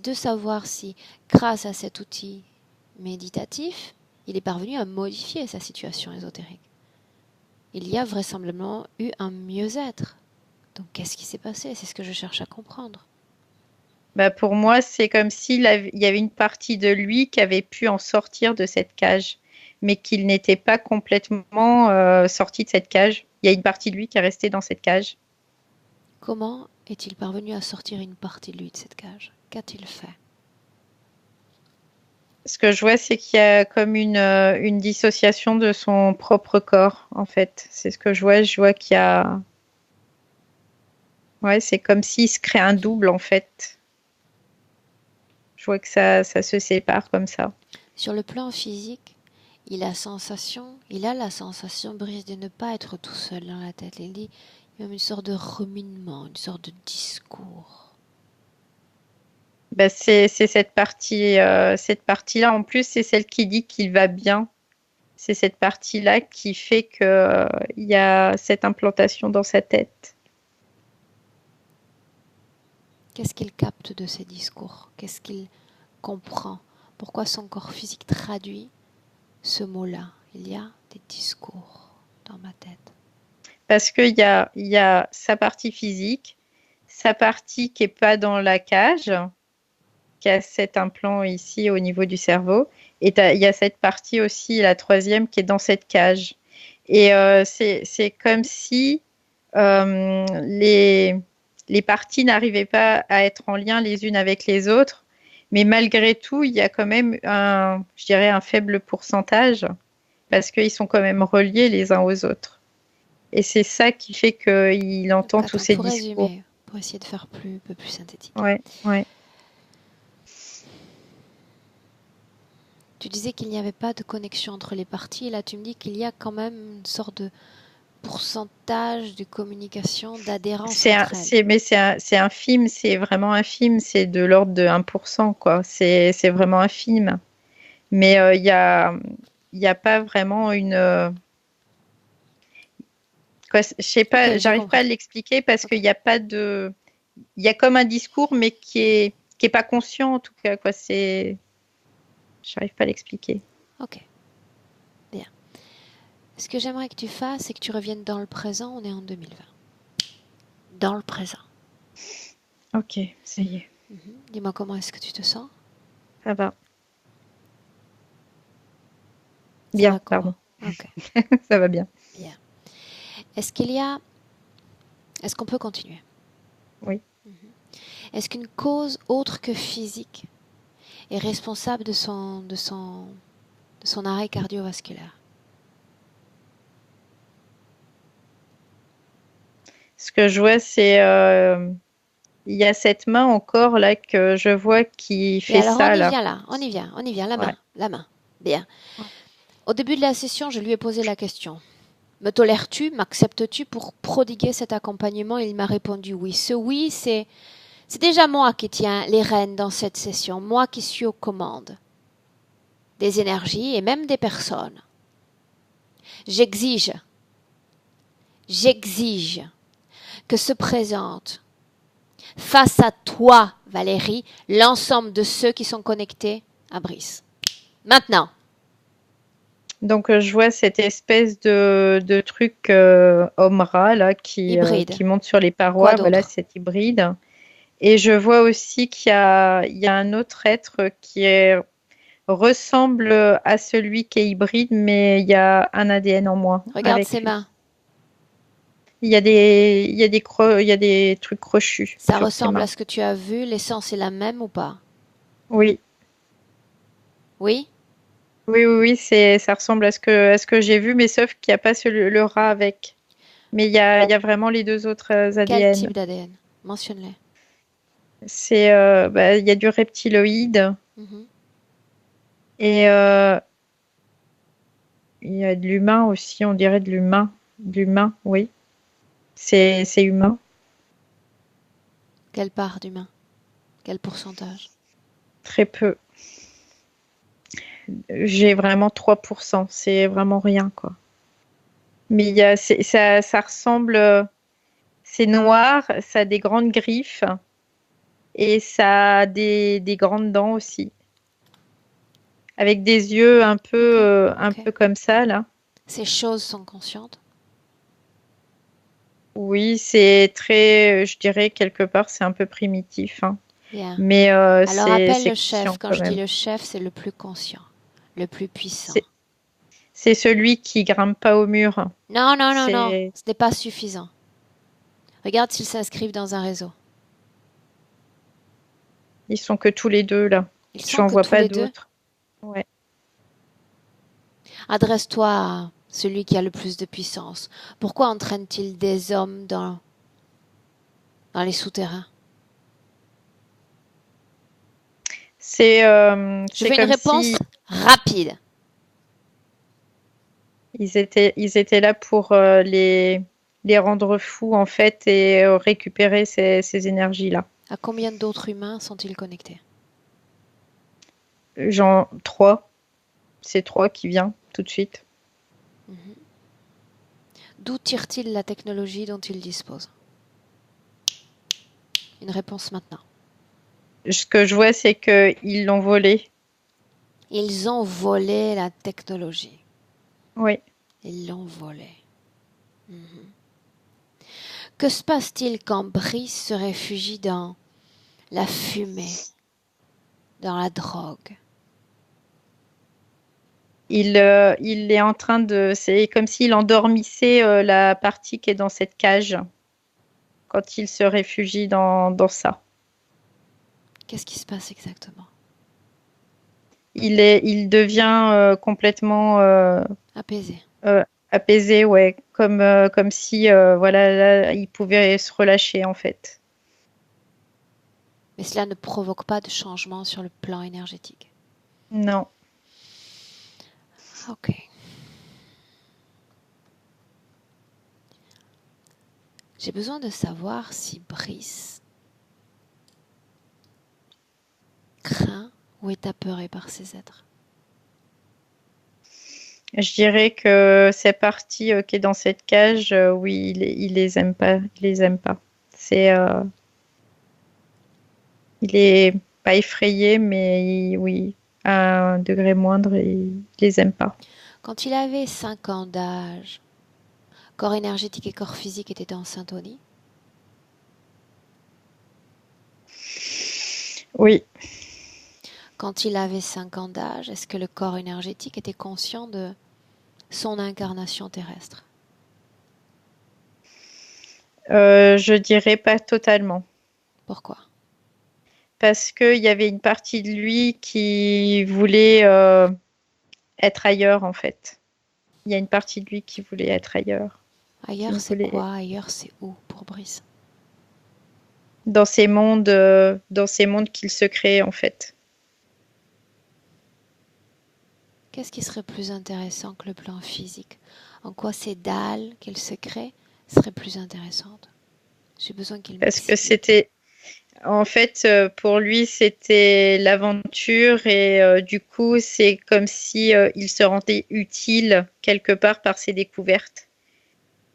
de savoir si, grâce à cet outil méditatif, il est parvenu à modifier sa situation ésotérique. Il y a vraisemblablement eu un mieux-être. Donc qu'est-ce qui s'est passé? C'est ce que je cherche à comprendre. Bah, pour moi, c'est comme il y avait une partie de lui qui avait pu en sortir de cette cage, mais qu'il n'était pas complètement sorti de cette cage. Il y a une partie de lui qui est restée dans cette cage. Comment est-il parvenu à sortir une partie de lui de cette cage? Qu'a-t-il fait? Ce que je vois, c'est qu'il y a comme une dissociation de son propre corps, en fait. C'est ce que je vois. Je vois qu'il y a. Ouais, c'est comme s'il se crée un double, en fait. Je vois que ça se sépare comme ça. Sur le plan physique, il a la sensation, Brice, de ne pas être tout seul dans la tête. Il dit, il y a même une sorte de remunement, une sorte de discours. Bah, c'est cette partie-là. En plus, c'est celle qui dit qu'il va bien. C'est cette partie-là qui fait que, il y a cette implantation dans sa tête. Qu'est-ce qu'il capte de ces discours? Qu'est-ce qu'il comprend? Pourquoi son corps physique traduit ce mot-là? Il y a des discours dans ma tête. Parce qu'il y a sa partie physique, sa partie qui n'est pas dans la cage, qui a cet implant ici au niveau du cerveau, et il y a cette partie aussi, la troisième, qui est dans cette cage. Et c'est comme si les parties n'arrivaient pas à être en lien les unes avec les autres, mais malgré tout, il y a quand même je dirais un faible pourcentage, parce qu'ils sont quand même reliés les uns aux autres. Et c'est ça qui fait qu'il entend tous ces Pour discours. résumer, pour essayer de faire un peu plus synthétique. Ouais, ouais. Tu disais qu'il n'y avait pas de connexion entre les parties, et là tu me dis qu'il y a quand même une sorte de pourcentage de communication, d'adhérence entre elles. Mais c'est infime, c'est vraiment infime, c'est de l'ordre de 1%, quoi. C'est vraiment infime. Mais il y a pas vraiment une... quoi, je sais pas, Ok, j'arrive pas à l'expliquer parce qu'il n'y a pas de... Il y a comme un discours, mais qui est pas conscient, en tout cas, quoi. J'arrive pas à l'expliquer. Ok, bien. Ce que j'aimerais que tu fasses, c'est que tu reviennes dans le présent. On est en 2020. Dans le présent. Ok, ça y est, Dis-moi comment est-ce que tu te sens? ça va. Ça Bien, va comment? pardon. Ok, Ça va bien. bien. Est-ce qu'on peut continuer? Oui. Est-ce qu'une cause autre que physique est responsable de son arrêt cardiovasculaire? Ce que je vois, c'est... il y a cette main encore là que je vois qui Et fait alors ça on y là. vient là, on y vient, la Ouais. main. Bien. Ouais. Au début de la session, je lui ai posé la question. Me tolères-tu, m'acceptes-tu pour prodiguer cet accompagnement? Il m'a répondu oui. Ce oui, c'est déjà moi qui tiens les rênes dans cette session, moi qui suis aux commandes des énergies et même des personnes. J'exige que se présente face à toi, Valérie, l'ensemble de ceux qui sont connectés à Brice. Maintenant. Donc je vois cette espèce de truc Omra là Hybride. qui monte sur les Quoi parois. d'autre? Voilà, cet hybride. Et je vois aussi il y a un autre être ressemble à celui qui est hybride, mais il y a un ADN en moins Regarde avec ses lui. mains. Il y a des trucs crochus Ça sur ses ressemble à mains. ce que tu as vu. L'essence est la même ou pas? Oui. Oui? Oui, ça ressemble à ce que j'ai vu, mais sauf qu'il n'y a pas le rat avec. Mais il y a vraiment les deux autres Quel ADN. type d'ADN? Mentionne-les. Il y a du reptiloïde Mhm. et il y a de l'humain aussi, on dirait de l'humain. De l'humain, oui. C'est humain. Quelle part d'humain? Quel pourcentage? Très peu. J'ai vraiment 3%. C'est vraiment rien, quoi. Mais ça ressemble. C'est noir, ça a des grandes griffes et ça a des grandes dents aussi. Avec des yeux un Ok. peu comme ça, là. Ces choses sont conscientes. Oui, c'est très, je dirais quelque part, c'est un peu primitif, hein. Bien. Mais Alors appelle c'est le chef. conscient Quand quand je dis même. le chef, c'est le plus conscient, le plus puissant. C'est c'est celui qui grimpe pas au mur. Non. C'est, Ce n'est pas suffisant. Regarde s'ils s'inscrivent dans un réseau. ils sont que tous les deux là. Ils sont J'en que vois tous pas les deux. d'autres. Ouais. Adresse-toi à celui qui a le plus de puissance. Pourquoi entraîne-t-il des hommes dans les souterrains? Je C'est veux une comme réponse si rapide. ils étaient là pour les rendre fous en fait et récupérer ces énergies-là. À combien d'autres humains sont-ils connectés? Genre trois, c'est trois qui vient tout de suite. D'où tire-t-il la technologie dont il dispose? Une réponse maintenant. Ce que je vois, c'est qu'ils l'ont volé. Ils ont volé la technologie. Oui. Ils l'ont volée. Mhm. Que se passe-t-il quand Brice se réfugie dans la fumée, dans la drogue? Il est en train de. C'est comme s'il endormissait la partie qui est dans cette cage quand il se réfugie dans ça. Qu'est-ce qui se passe exactement? Il devient complètement Apaisé. apaisé, ouais, comme si voilà, là, il pouvait se relâcher en fait. Mais cela ne provoque pas de changement sur le plan énergétique. Non. Ok. J'ai besoin de savoir si Brice craint ou est apeuré par ces êtres. Je dirais que cette partie qui est dans cette cage, oui, il les aime pas. Il les aime pas. C'est, il est pas effrayé, mais oui, à un degré moindre, il les aime pas. Quand il avait 5 ans d'âge, corps énergétique et corps physique étaient en syntonie. Oui, Quand il avait 5 ans d'âge, est-ce que le corps énergétique était conscient de son incarnation terrestre? je dirais pas totalement. Pourquoi? Parce qu'il y avait une partie de lui qui voulait être ailleurs, en fait. Il y a une partie de lui qui voulait être ailleurs. Ailleurs, Il c'est voulait quoi? Ailleurs, c'est où pour Brice? dans ces mondes qu'il se crée, en fait. Qu'est-ce qui serait plus intéressant que le plan physique? En quoi ces dalles qu'il se crée seraient plus intéressantes? J'ai besoin qu'il Parce que m'explique. c'était, en fait, pour lui, c'était l'aventure et du coup, c'est comme si il se rendait utile quelque part par ses découvertes.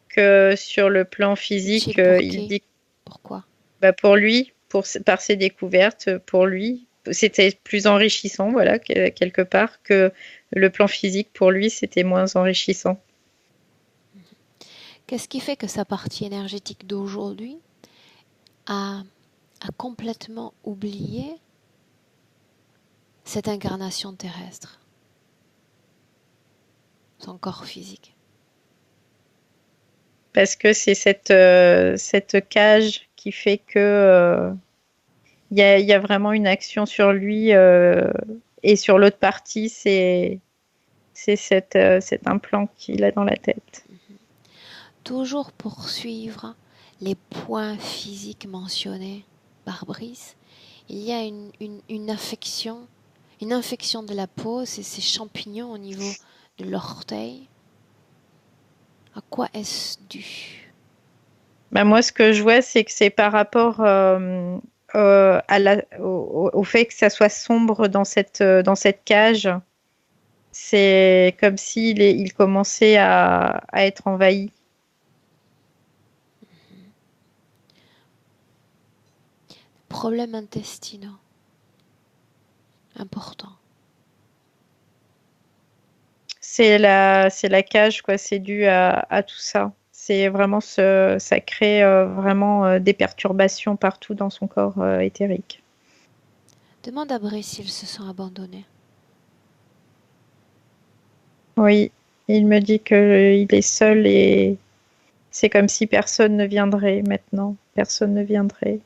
Que sur le plan physique, Utile pour il qui? dit, Pourquoi? bah, pour lui, par ses découvertes, pour lui, c'était plus enrichissant, voilà, quelque part, que le plan physique, pour lui, c'était moins enrichissant. Qu'est-ce qui fait que sa partie énergétique d'aujourd'hui a, a complètement oublié cette incarnation terrestre, son corps physique? Parce que c'est cette cage qui fait que il y a vraiment une action sur lui et sur l'autre partie, c'est cet implant qu'il a dans la tête. Toujours poursuivre les points physiques mentionnés par Brice, il y a une infection de la peau, c'est ces champignons au niveau de l'orteil. À quoi est-ce dû? Bah, moi, ce que je vois, c'est que c'est par rapport au fait que ça soit sombre dans cette cage. C'est comme il commençait à être envahi. Problèmes intestinaux importants. C'est la cage, quoi. C'est dû à tout ça. C'est vraiment ça crée vraiment des perturbations partout dans son corps éthérique. Demande à Brice s'il se sent abandonné. Oui, il me dit qu'il est seul et c'est comme si personne ne viendrait maintenant. Personne ne viendrait.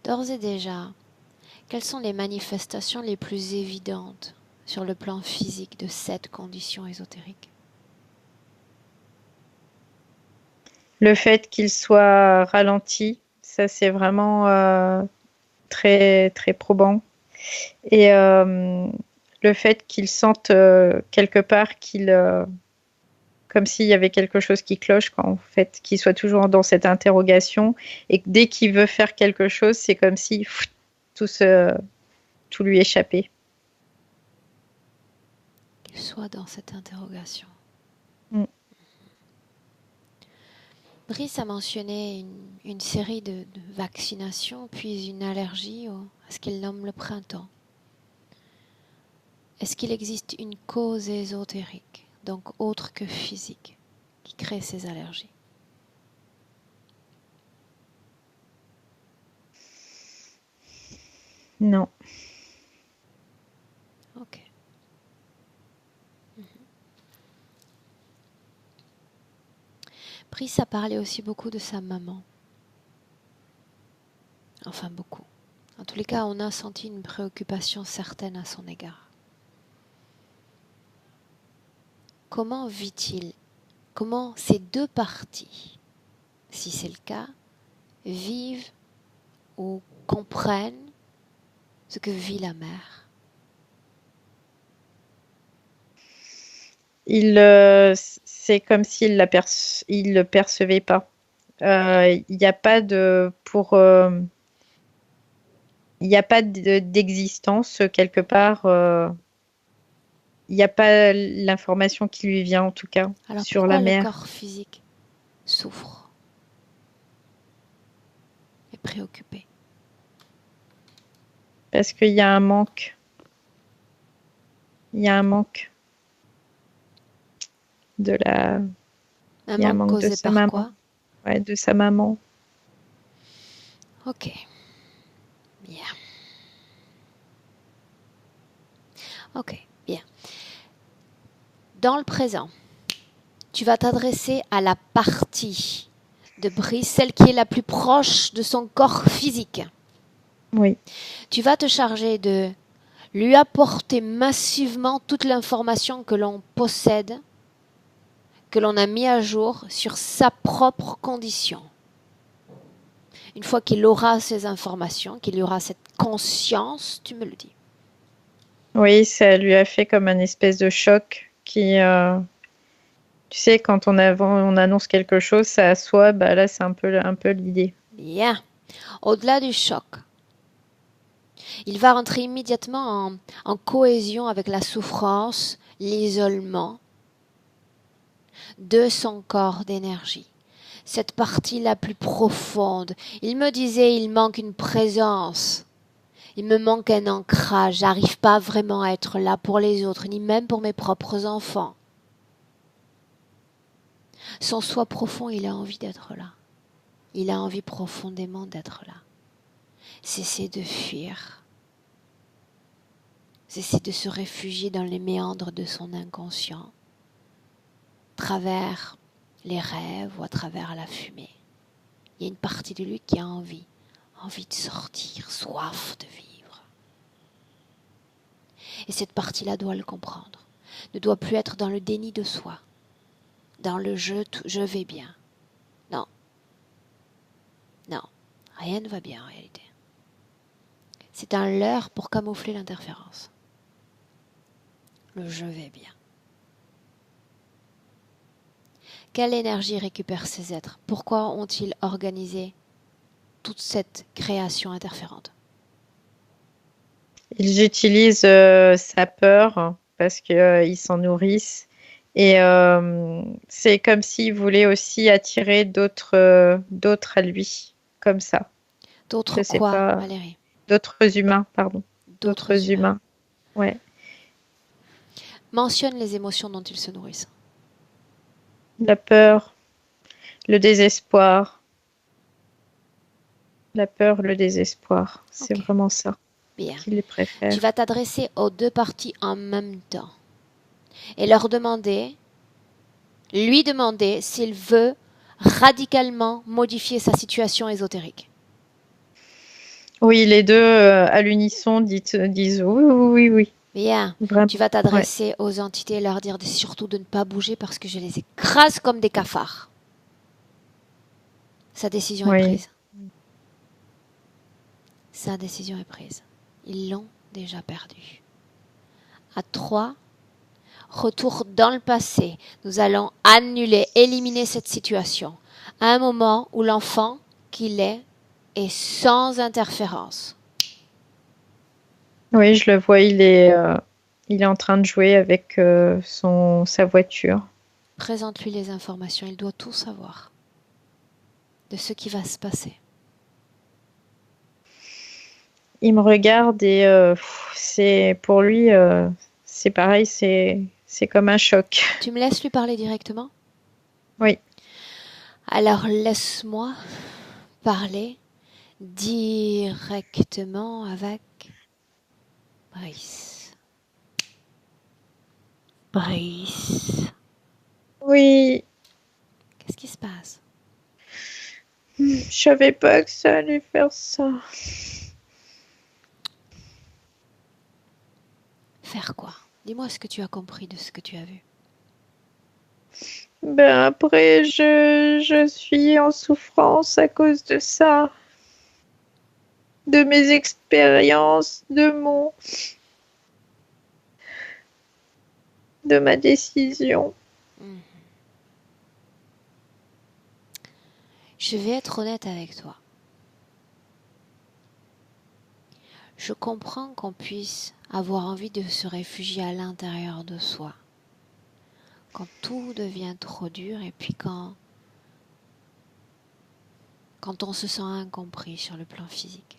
D'ores et déjà, quelles sont les manifestations les plus évidentes sur le plan physique de cette condition ésotérique? Le fait qu'il soit ralenti, ça c'est vraiment très très probant. Et le fait qu'il sente quelque part comme s'il y avait quelque chose qui cloche, quoi, en fait, qu'il soit toujours dans cette interrogation et que dès qu'il veut faire quelque chose, c'est comme si tout, se, tout lui échappait. Qu'il soit dans cette interrogation. Mm. Brice a mentionné une série de vaccinations, puis une allergie à ce qu'il nomme le printemps. est-ce qu'il existe une cause ésotérique, donc autre que physique, qui crée ces allergies? Non. Ok. Brice a parlé aussi beaucoup de sa maman. Enfin, beaucoup. En tous les cas, on a senti une préoccupation certaine à son égard. Comment vit-il? Comment ces deux parties, si c'est le cas, vivent ou comprennent ce que vit la mère? C'est comme s'il il le percevait pas. Il n'y a pas il n'y a pas d'existence quelque part. Il n'y a pas l'information qui lui vient en tout cas Alors sur la pourquoi le mère. corps physique souffre, est préoccupé? Parce qu'il y a un manque. Il y a un manque de la. Un Il y a un manque manque de causé sa par maman. quoi? Ouais, de sa maman. Ok, bien. Ok, bien. Dans le présent, tu vas t'adresser à la partie de Brice, celle qui est la plus proche de son corps physique. Oui. Tu vas te charger de lui apporter massivement toute l'information que l'on possède, que l'on a mis à jour sur sa propre condition. Une fois qu'il aura ces informations, qu'il y aura cette conscience, tu me le dis. Oui, ça lui a fait comme un espèce de choc qui. Tu sais, quand on annonce quelque chose, ça assoit, bah là, c'est un peu l'idée. Bien. Au-delà du choc, il va rentrer immédiatement en cohésion avec la souffrance, l'isolement de son corps d'énergie. Cette partie la plus profonde. Il me disait, il manque une présence. Il me manque un ancrage. J'arrive pas vraiment à être là pour les autres, ni même pour mes propres enfants. Son soi profond, il a envie d'être là. Il a envie profondément d'être là. Cesser de fuir. Cesser de se réfugier dans les méandres de son inconscient, à travers les rêves ou à travers la fumée. Il y a une partie de lui qui a envie de sortir, soif de vivre. Et cette partie-là doit le comprendre, ne doit plus être dans le déni de soi, dans le je vais bien. Non, non, rien ne va bien en réalité. C'est un leurre pour camoufler l'interférence. Le je vais bien. Quelle énergie récupèrent ces êtres? Pourquoi ont-ils organisé toute cette création interférente? Ils utilisent sa peur parce qu'ils s'en nourrissent. Et c'est comme s'ils voulaient aussi attirer d'autres à lui, comme ça. D'autres Je sais quoi, pas. Valérie? D'autres humains, pardon. D'autres D'autres humains. humains. Ouais. Mentionne les émotions dont ils se nourrissent. La peur, le désespoir. La peur, le désespoir. C'est Ok. vraiment ça Bien. qu'ils les Tu préfèrent. vas t'adresser aux deux parties en même temps et leur demander, lui demander s'il veut radicalement modifier sa situation ésotérique. Oui, les deux à l'unisson disent oui, oui, oui, oui. Bien. Vraiment. Tu vas Ouais. t'adresser aux entités et leur dire surtout de ne pas bouger parce que je les écrase comme des cafards. Sa décision est Oui. prise. Sa décision est prise. Ils l'ont déjà perdue. À 3, retour dans le passé. Nous allons annuler, éliminer cette situation. À un moment où l'enfant qu'il est sans interférence. Oui, je le vois, il est en train de jouer avec sa voiture. Présente-lui les informations. Il doit tout savoir de ce qui va se passer. Il me regarde et c'est pour lui, c'est pareil, c'est comme un choc. Tu me laisses lui parler directement? Oui. Alors laisse-moi parler directement avec Brice. Brice, Oui, qu'est-ce qui se passe? je savais pas que ça allait faire ça. Faire quoi? Dis-moi ce que tu as compris de ce que tu as vu. Ben après, je suis en souffrance à cause de ça, de mes expériences, de ma décision. Je vais être honnête avec toi. Je comprends qu'on puisse avoir envie de se réfugier à l'intérieur de soi. Quand tout devient trop dur et puis quand on se sent incompris sur le plan physique.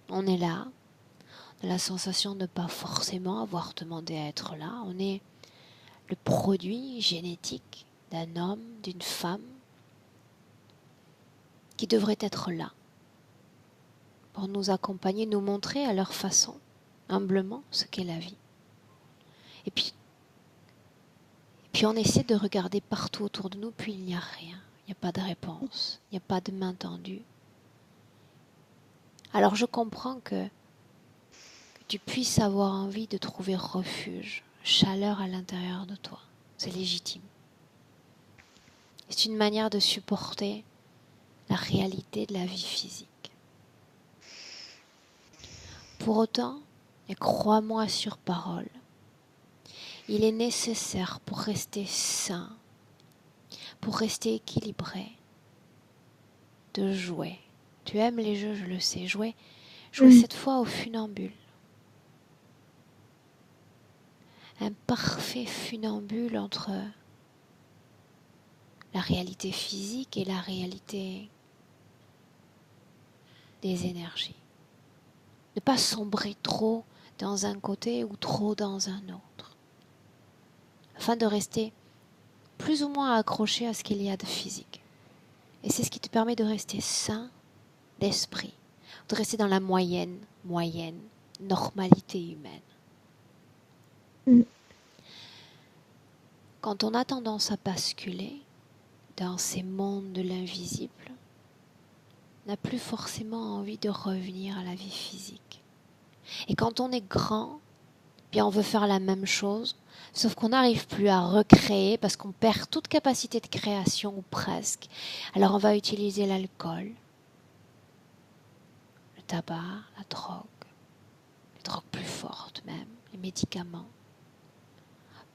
On est là, on a la sensation de ne pas forcément avoir demandé à être là. On est le produit génétique d'un homme, d'une femme qui devrait être là pour nous accompagner, nous montrer à leur façon, humblement, ce qu'est la vie. Et puis on essaie de regarder partout autour de nous, puis il n'y a rien. Il n'y a pas de réponse, il n'y a pas de main tendue. Alors je comprends que tu puisses avoir envie de trouver refuge, chaleur à l'intérieur de toi. C'est légitime. C'est une manière de supporter la réalité de la vie physique. Pour autant, et crois-moi sur parole, il est nécessaire pour rester sain, pour rester équilibré, de jouer. Tu aimes les jeux, je le sais. Jouer cette fois au funambule. Un parfait funambule entre la réalité physique et la réalité des énergies. Ne pas sombrer trop dans un côté ou trop dans un autre. Afin de rester plus ou moins accroché à ce qu'il y a de physique. Et c'est ce qui te permet de rester sain d'esprit, de rester dans la moyenne normalité humaine. Quand on a tendance à basculer dans ces mondes de l'invisible, on n'a plus forcément envie de revenir à la vie physique. Et quand on est grand, bien on veut faire la même chose, sauf qu'on n'arrive plus à recréer parce qu'on perd toute capacité de création ou presque. Alors on va utiliser l'alcool, le tabac, la drogue, les drogues plus fortes même, les médicaments,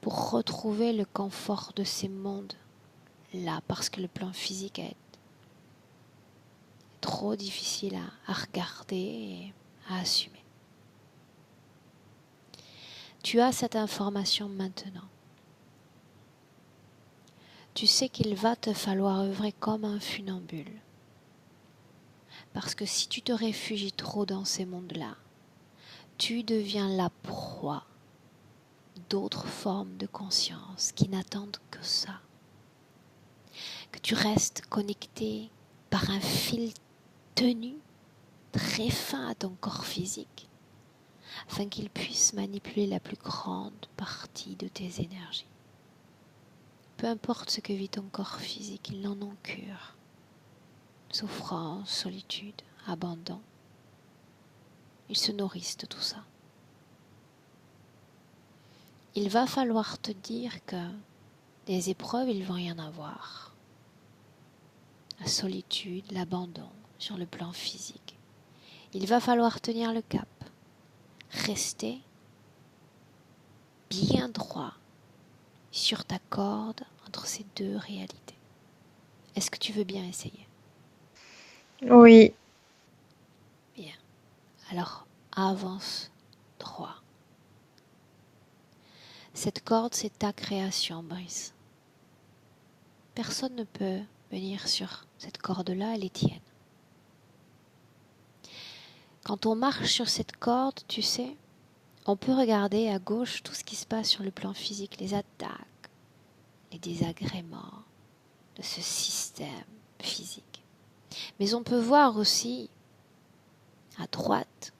pour retrouver le confort de ces mondes-là, parce que le plan physique est trop difficile à regarder et à assumer. Tu as cette information maintenant. Tu sais qu'il va te falloir œuvrer comme un funambule. Parce que si tu te réfugies trop dans ces mondes-là, tu deviens la proie d'autres formes de conscience qui n'attendent que ça. Que tu restes connecté par un fil tenu très fin à ton corps physique, afin qu'il puisse manipuler la plus grande partie de tes énergies. Peu importe ce que vit ton corps physique, ils n'en ont cure. Souffrance, solitude, abandon. Ils se nourrissent de tout ça. Il va falloir te dire que des épreuves, il va y en avoir. La solitude, l'abandon sur le plan physique. Il va falloir tenir le cap. Rester bien droit sur ta corde entre ces deux réalités. Est-ce que tu veux bien essayer? Oui. Bien. Alors, avance droit. Cette corde, c'est ta création, Brice. Personne ne peut venir sur cette corde-là, elle est tienne. Quand on marche sur cette corde, tu sais, On peut regarder à gauche tout ce qui se passe sur le plan physique, les attaques, les désagréments de ce système physique. Mais on peut voir aussi à droite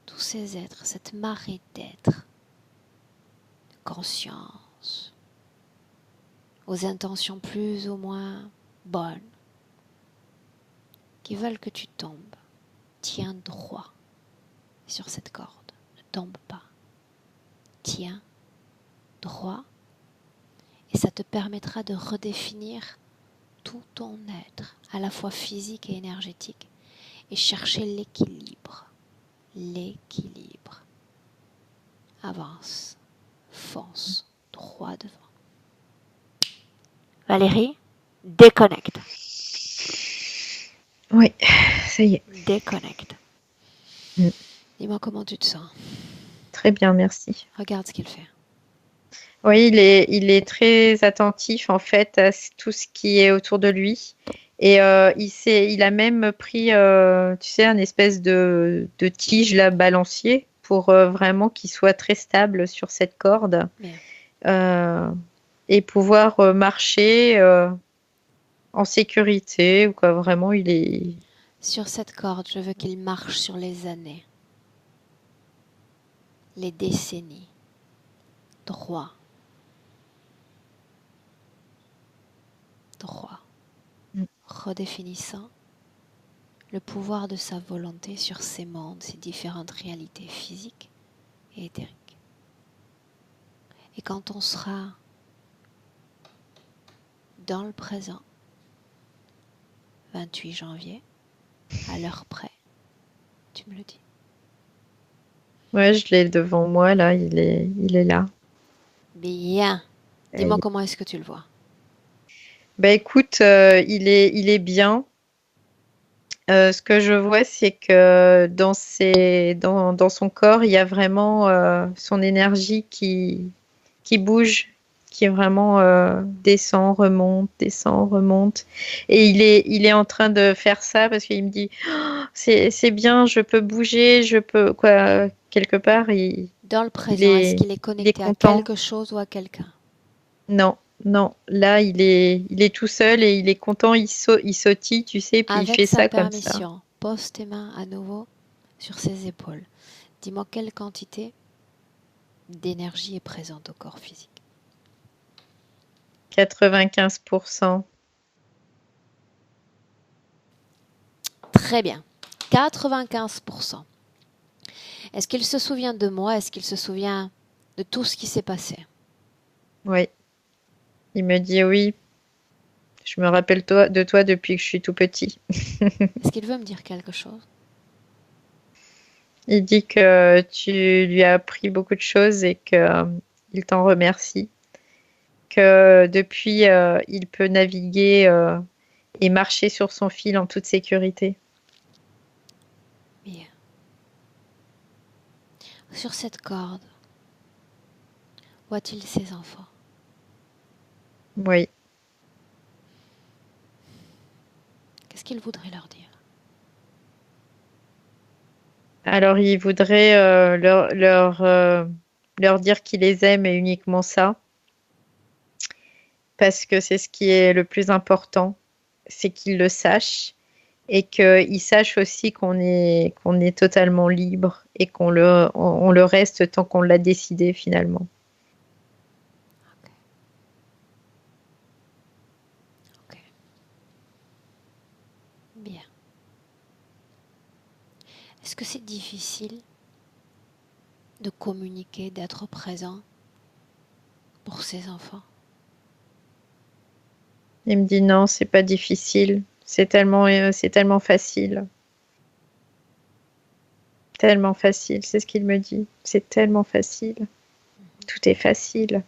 tous ces êtres, cette marée d'êtres, de conscience, aux intentions plus ou moins bonnes, qui veulent que tu tombes. Tiens droit sur cette corde, ne tombe pas. Tiens droit et ça te permettra de redéfinir tout ton être, à la fois physique et énergétique, et chercher l'équilibre. L'équilibre. Avance, fonce, droit devant. Valérie, déconnecte. Oui, ça y est. Déconnecte. Mm. Dis-moi comment tu te sens. Très bien, merci. Regarde ce qu'il fait. Oui, il est très attentif en fait à tout ce qui est autour de lui. Et il a même pris, tu sais, un espèce de tige là, balancier pour vraiment qu'il soit très stable sur cette corde Bien. et pouvoir marcher en sécurité. Ou quoi, vraiment, il est. Sur cette corde, je veux qu'il marche sur les années, les décennies, droit, droit, Mm. redéfinissant le pouvoir de sa volonté sur ces mondes, ces différentes réalités physiques et éthériques. Et quand on sera dans le présent, 28 janvier, à l'heure près, tu me le dis. Ouais, je l'ai devant moi là, il est là. Bien. Et Dis-moi comment est-ce que tu le vois. bah écoute, il est bien. Ce que je vois, c'est que dans son corps, il y a vraiment son énergie qui bouge, qui vraiment descend, remonte. Et il est en train de faire ça parce qu'il me dit, oh, c'est bien, je peux bouger, je peux quoi. Quelque part, Dans le il présent, est-ce est, qu'il est il est connecté à content. quelque chose ou à quelqu'un? Non, non. Là, il est tout seul et il est content. Il sautille, tu sais, puis il Avec fait sa ça comme ça. permission, pose tes mains à nouveau sur ses épaules. Dis-moi quelle quantité d'énergie est présente au corps physique. 95%. Très bien. 95%. Est-ce qu'il se souvient de moi? Est-ce qu'il se souvient de tout ce qui s'est passé? Oui. Il me dit oui. Je me rappelle de toi depuis que je suis tout petit. Est-ce qu'il veut me dire quelque chose? Il dit que tu lui as appris beaucoup de choses et que il t'en remercie. Que depuis, il peut naviguer et marcher sur son fil en toute sécurité. Bien. Sur cette corde, voit-il ses enfants? Oui. Qu'est-ce qu'il voudrait leur dire? Alors, il voudrait leur dire qu'il les aime et uniquement ça, parce que c'est ce qui est le plus important, c'est qu'ils le sachent et qu'ils sachent aussi qu'on est totalement libre et on le reste tant qu'on l'a décidé finalement. Ok. Ok. Bien. Est-ce que c'est difficile de communiquer, d'être présent pour ses enfants? Il me dit non, c'est pas difficile, c'est tellement facile, tellement facile, c'est ce qu'il me dit, c'est tellement facile, tout est facile.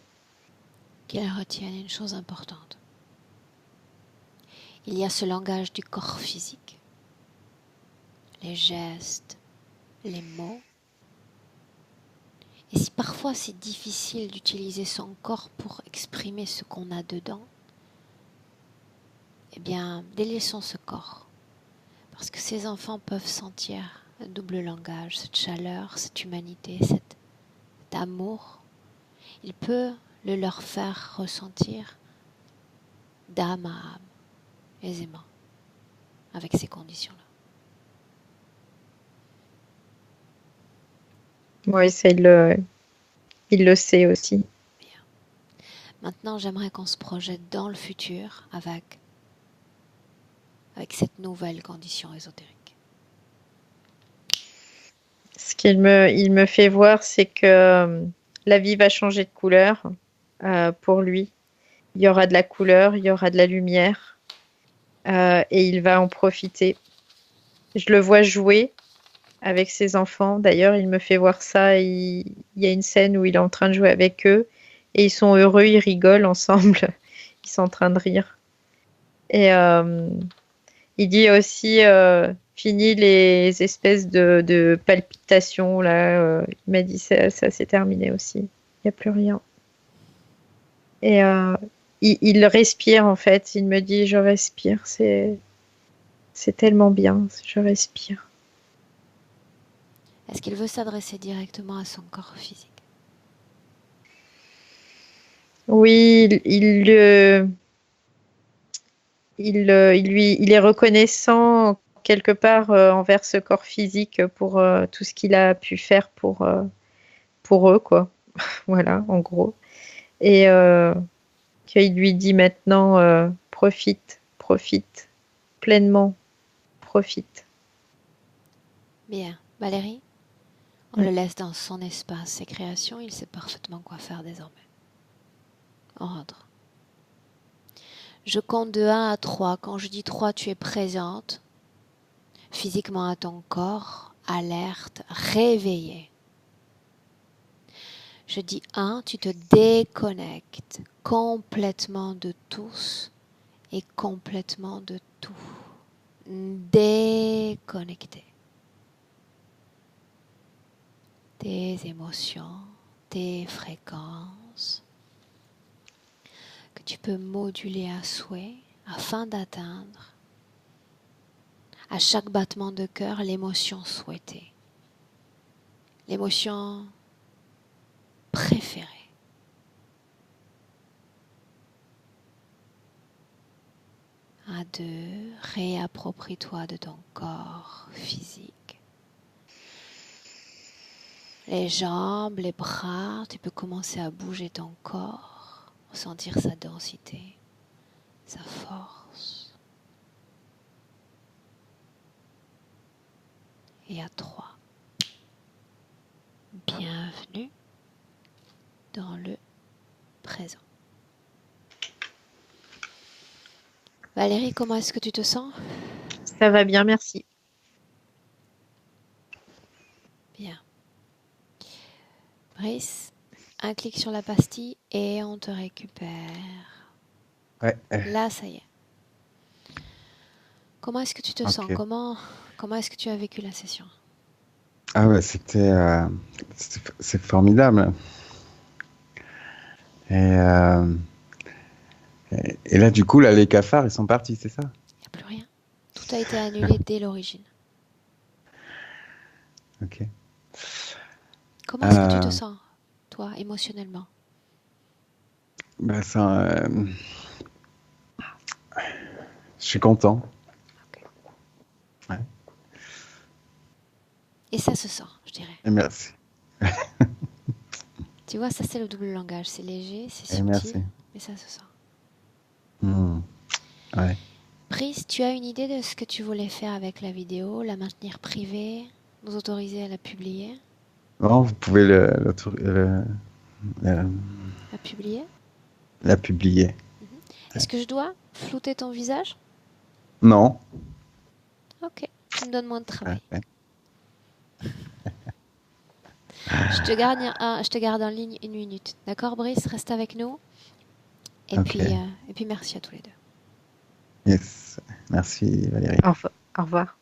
Qu'ils retiennent une chose importante. Il y a ce langage du corps physique, les gestes, les mots. Et si parfois c'est difficile d'utiliser son corps pour exprimer ce qu'on a dedans, eh bien, délaissons ce corps. Parce que ces enfants peuvent sentir un double langage, cette chaleur, cette humanité, cette cet amour, il peut le leur faire ressentir d'âme à âme, aisément, avec ces conditions-là. Oui, ça, il le sait aussi. Bien. Maintenant, j'aimerais qu'on se projette dans le futur avec cette nouvelle condition ésotérique. Ce il me fait voir, c'est que la vie va changer de couleur pour lui. Il y aura de la couleur, il y aura de la lumière et il va en profiter. Je le vois jouer avec ses enfants. D'ailleurs, il me fait voir ça. Il y a une scène où il est en train de jouer avec eux et ils sont heureux, ils rigolent ensemble. Ils sont en train de rire. Et il dit aussi fini les espèces de palpitations là. Il m'a dit ça c'est terminé aussi. Il n'y a plus rien. Et il respire en fait. Il me dit je respire. C'est tellement bien. Je respire. Est-ce qu'il veut s'adresser directement à son corps physique? Oui, il est reconnaissant quelque part envers ce corps physique pour tout ce qu'il a pu faire pour eux, quoi. Voilà, en gros. Et qu'il lui dit maintenant, profite, profite, pleinement, profite. Bien. Valérie, on le laisse dans son espace, ses créations, il sait parfaitement quoi faire désormais. On rentre. Je compte de 1 à 3. Quand je dis 3, tu es présente, physiquement à ton corps, alerte, réveillée. Je dis 1, tu te déconnectes complètement de tous et complètement de tout. Déconnecté. Tes émotions, tes fréquences, que tu peux moduler à souhait afin d'atteindre à chaque battement de cœur l'émotion souhaitée, l'émotion préférée. À 2, réapproprie-toi de ton corps physique. Les jambes, les bras, tu peux commencer à bouger ton corps, ressentir sa densité, sa force. Et à 3, bienvenue dans le présent. Valérie, comment est-ce que tu te sens? Ça va bien, merci. Bien. Brice, un clic sur la pastille et on te récupère. Ouais. Là, ça y est. Comment est-ce que tu te sens? Ok. Comment est-ce que tu as vécu la session? Ah ouais, c'est formidable. Et, euh, et là, du coup, là, les cafards, ils sont partis, c'est ça? Il n'y a plus rien. Tout a été annulé dès l'origine. Ok. Comment est-ce que tu te sens, toi, émotionnellement? Bah, je suis content. Ok. Ouais. Et ça se sent, je dirais. Et merci. Tu vois, ça c'est le double langage. C'est léger, c'est Et merci. subtil, mais ça se sent. Ouais. Brice, tu as une idée de ce que tu voulais faire avec la vidéo? La maintenir privée? Nous autoriser à la publier? Bon, vous pouvez la La publier? publier. Est-ce que je dois flouter ton visage? Non. Ok, tu me donnes moins de travail. Ouais. Je te garde en ligne 1 minute. D'accord, Brice? Reste avec nous. Et, Ok. et puis merci à tous les deux. Yes. Merci, Valérie. Au revoir. Au revoir.